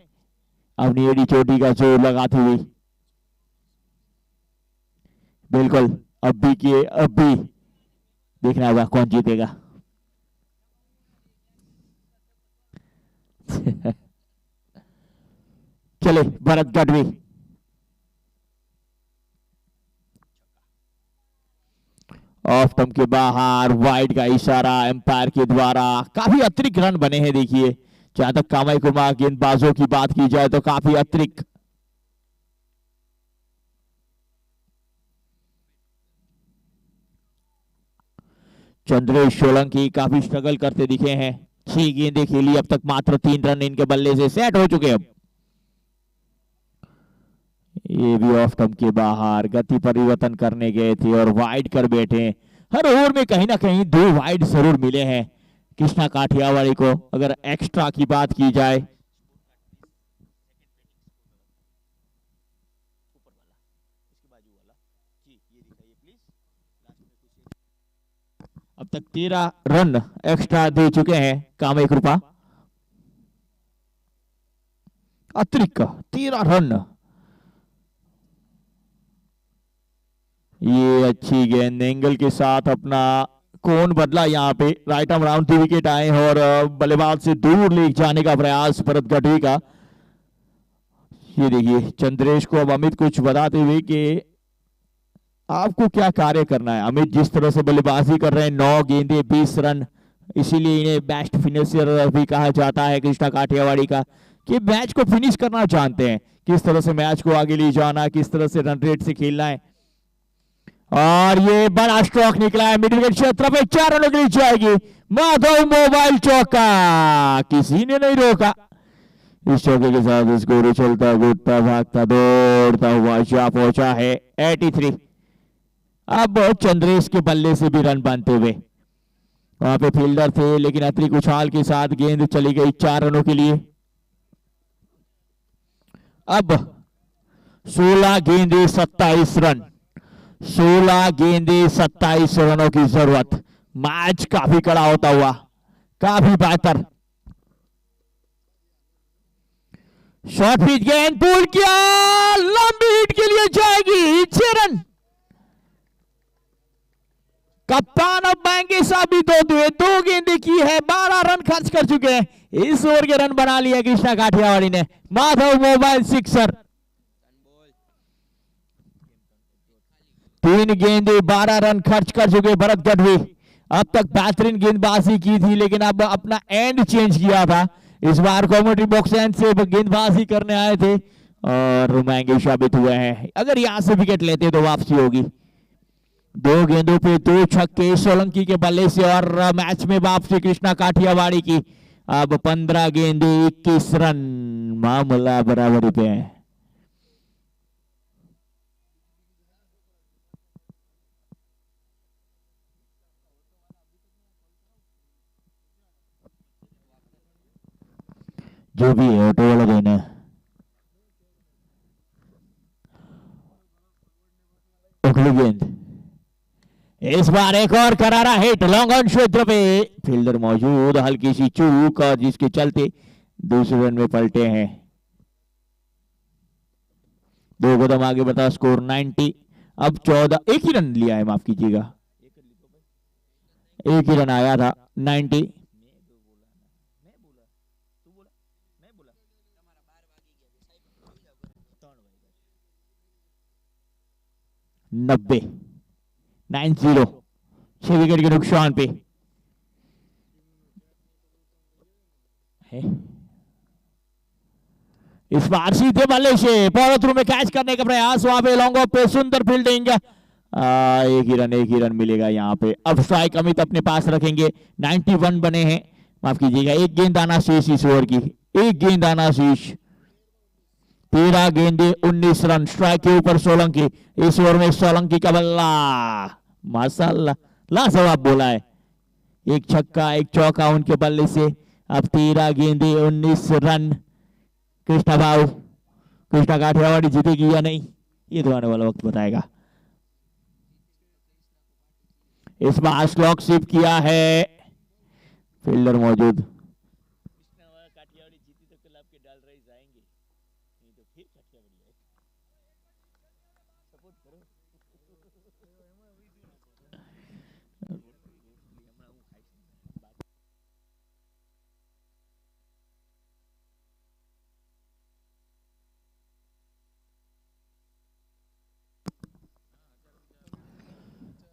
अपनी एडी चोटी का जोर लगाती हुई, बिल्कुल अब भी देखना होगा कौन जीतेगा। चले भरत गढ़वी। ऑफ स्टंप के बाहर, वाइड का इशारा एम्पायर के द्वारा। काफी अतिरिक्त रन बने हैं। देखिए जहां तक कामय कुमार गेंदबाजों की बात की जाए तो काफी अतिरिक्त। चंद्रेश सोलंकी काफी स्ट्रगल करते दिखे हैं। 6 गेंदें खेली, अब तक मात्र 3 रन इनके बल्ले से सेट हो चुके। अब ये भी ऑफ स्टंप के बाहर, गति परिवर्तन करने गए थे और वाइड कर बैठे। हर ओवर में कहीं ना कहीं 2 वाइड जरूर मिले हैं कृष्णा काठियावाड़ी को, अगर एक्स्ट्रा की बात की जाए। अब तक 13 रन एक्स्ट्रा दे चुके हैं कामय कृपा। अतिरिक्त 13 रन। ये अच्छी गेंद एंगल के साथ अपना कोण बदला। यहाँ पे राइट आर्म राउंड 2 विकेट आए और बल्लेबाज से दूर ले जाने का प्रयास भरत गढ़वी का। ये देखिए चंद्रेश को अब अमित कुछ बताते हुए कि आपको क्या कार्य करना है। अमित जिस तरह से बल्लेबाजी कर रहे हैं, 9 गेंदे 20 रन, इसीलिए इन्हें बेस्ट फिनिशर भी कहा जाता है कृष्णा काठियावाड़ी का, कि मैच को फिनिश करना जानते हैं, किस तरह से मैच को आगे ले जाना, किस तरह से रन रेट से खेलना है। और ये बड़ा स्ट्रोक निकला है मिडिल विकेट क्षेत्र पे, 4 रनों के लिए जाएगी। माधव मोबाइल चौका, किसी ने नहीं रोका। इस चौके के साथ स्कोर चलता कूदता भागता दौड़ता हुआ जा पहुंचा है 83। अब चंद्रेश के बल्ले से भी रन बनते हुए, वहां पे फील्डर थे लेकिन अतिरिक्त उछाल के साथ गेंद चली गई 4 रनों के लिए। अब 16 गेंदे 27 रन, 16 गेंदे 27 रनों की जरूरत। मैच काफी कड़ा होता हुआ, काफी बेहतर। शॉर्ट पिच गेंद पुल किया, लंबी हिट के लिए जाएगी 6 रन। कप्तान अब महंगे साबित होते हुए 2 गेंदें की है, 12 रन खर्च कर चुके हैं। इस ओवर के रन बना लिया कृष्णा काठियावाड़ी ने। Madhav mobile sixer. 3 गेंदे 12 रन खर्च कर चुके भरत गढ़वी। अब तक बेहतरीन गेंदबाजी की थी, लेकिन अब अपना एंड चेंज किया था। इस बार कॉमेंट्री बॉक्स एंड से गेंदबाजी करने आए थे और महंगे साबित हुए हैं। अगर यहां से विकेट लेते तो वापसी होगी। 2 गेंदों पे 2 छक्के सोलंकी के बल्ले से और मैच में वापसी कृष्णा काठियावाड़ी की। अब 15 गेंदे 21 रन, मामला बराबरी पे है। जो भी है ऑटो वाला देना है। अगली गेंद, इस बार एक और करारा हिट लॉन्ग ऑन क्षेत्र पे, फील्डर मौजूद, हल्की सी चूक और जिसके चलते दूसरे रन में पलटे हैं। 2 कदम आगे बढ़ा स्कोर 90। अब 14, एक ही रन लिया है, माफ कीजिएगा, एक ही रन आया था। 90। नब्बे 90, 6 विकेट के नुकसान पे है। इस बार सीधे बल्ले से फॉलो थ्रू में कैच करने का प्रयास, वहां पे लॉन्ग ऑफ पे सुंदर फील्डिंग। एक ही रन मिलेगा यहाँ पे। अब स्ट्राइक अमित अपने पास रखेंगे। 91 बने हैं, माफ कीजिएगा, एक गेंद आना शेष इस ओवर की, एक गेंद आना शेष। 13 गेंदे 19 रन, स्ट्राइक के ऊपर सोलंकी। इस ओवर में सोलंकी का बल्ला माशाल्लाह लाजवाब बोला है। एक छक्का एक चौका उनके बल्ले से। अब 13 गेंदे 19 रन। कृष्णा काठियावाड़ी जीतेगी या नहीं, ये तो आने वाला वक्त बताएगा। इस बार स्लॉक स्वीप किया है, फील्डर मौजूद।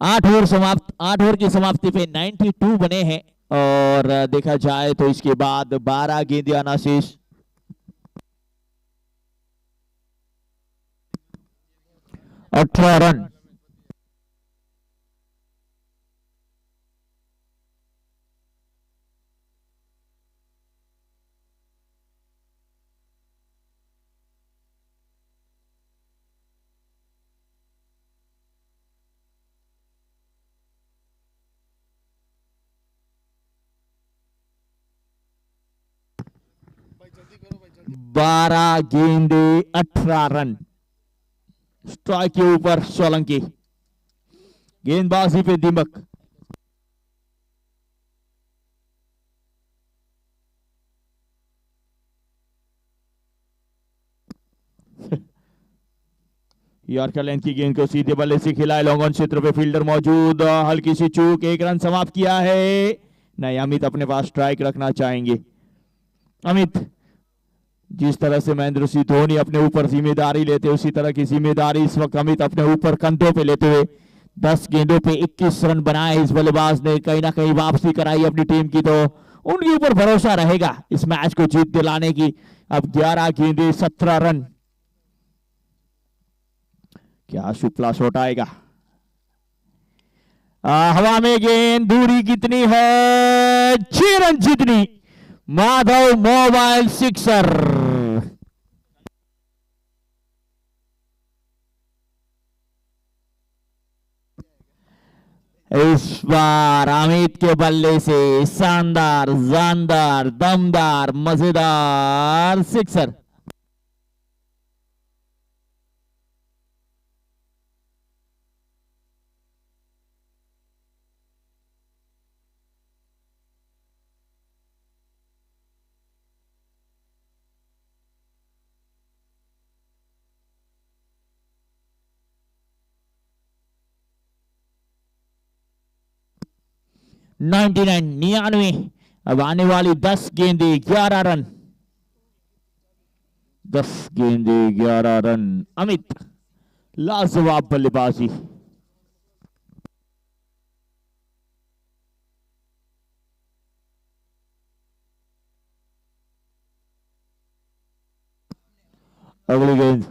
आठ ओवर की समाप्ति पे 92 बने हैं और देखा जाए तो इसके बाद 12 गेंदे आना शेष। 18 रन। बारह गेंदे 18 रन, स्ट्राइक के ऊपर सोलंकी, गेंदबाजी पे दीमक। यॉर्कर लेंथ की गेंद को सीधे बल्ले से खिलाए, लॉन्ग ऑन क्षेत्र पे फील्डर मौजूद, हल्की सी चूक, एक रन समाप्त किया है। नहीं, अमित अपने पास स्ट्राइक रखना चाहेंगे। अमित, जिस तरह से महेंद्र सिंह धोनी अपने ऊपर जिम्मेदारी लेते, उसी तरह की जिम्मेदारी इस वक्त अमित अपने ऊपर कंधों पे लेते हुए 10 गेंदों पे 21 रन बनाए इस बल्लेबाज ने। कहीं ना कहीं वापसी कराई अपनी टीम की, तो उनके ऊपर भरोसा रहेगा इस मैच को जीत दिलाने की। अब 11 गेंदे 17 रन, क्या शुक्ला शॉट आएगा? हवा में गेंद, दूरी कितनी है? 6 रन जितनी। Madhav mobile sixer. इस बार अमित के बल्ले से शानदार, जानदार, दमदार, मजेदार सिक्सर। 99 अब आने वाली 10 गेंदे 11 रन, 10 गेंदे 11 रन। अमित लाजवाब बल्लेबाजी। अगली गेंद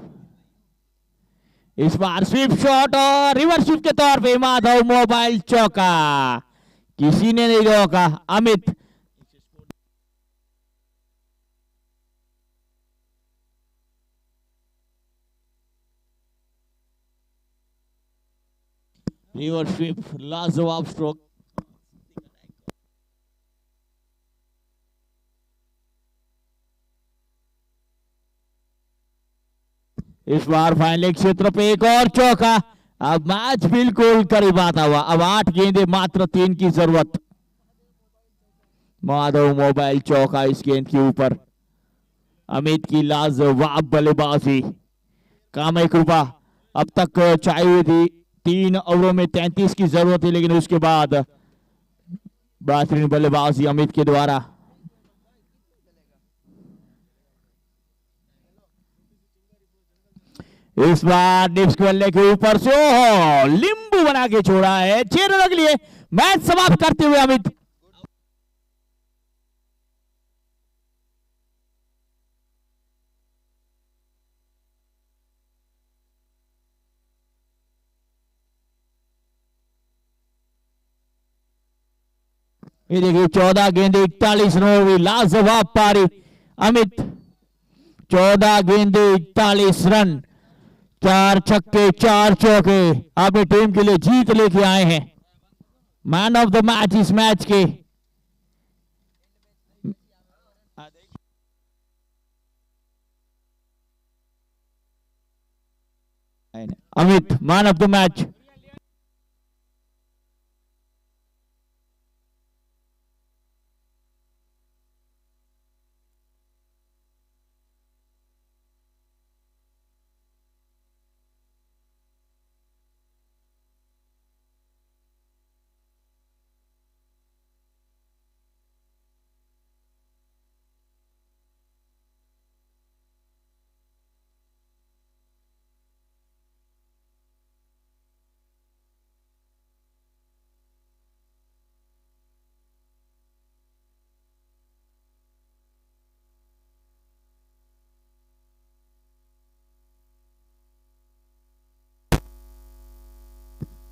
इस बार स्वीप शॉट और रिवर्स स्वीप के तौर पे माधव मोबाइल चौका, किसी ने नहीं रोका। अमित रिवर्स स्वीप, लाजवाब स्ट्रोक। इस बार फाइनल क्षेत्र पे एक और चौका। अब मैच बिल्कुल करीब आता हुआ। अब 8 गेंदे मात्र 3 की जरूरत। माधव मोबाइल चौका इस गेंद के ऊपर। अमित की लाजवाब बल्लेबाजी। कामय कृपा अब तक चाहे हुई थी 3 ओवरों में 33 की जरूरत थी, लेकिन उसके बाद बेहतरीन बल्लेबाजी अमित के द्वारा। इस बार डिप्स के बल्ले के ऊपर से ओहो लिंबू बना के छोड़ा है 6 रनों के लिए। मैच समाप्त करते हुए अमित ये देखिए 14 गेंदे 41 रनों की लाजवाब पारी। अमित 14 गेंदे 41 रन, 4 छक्के 4 चौके, अपनी टीम के लिए जीत लेके आए हैं। मैन ऑफ द मैच इस मैच के। Amit man of the match.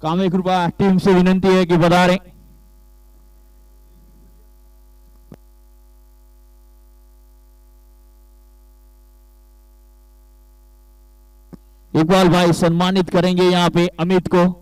कामय कृपा टीम से विनंती है कि बता रहे इकबाल भाई सम्मानित करेंगे यहाँ पे अमित को।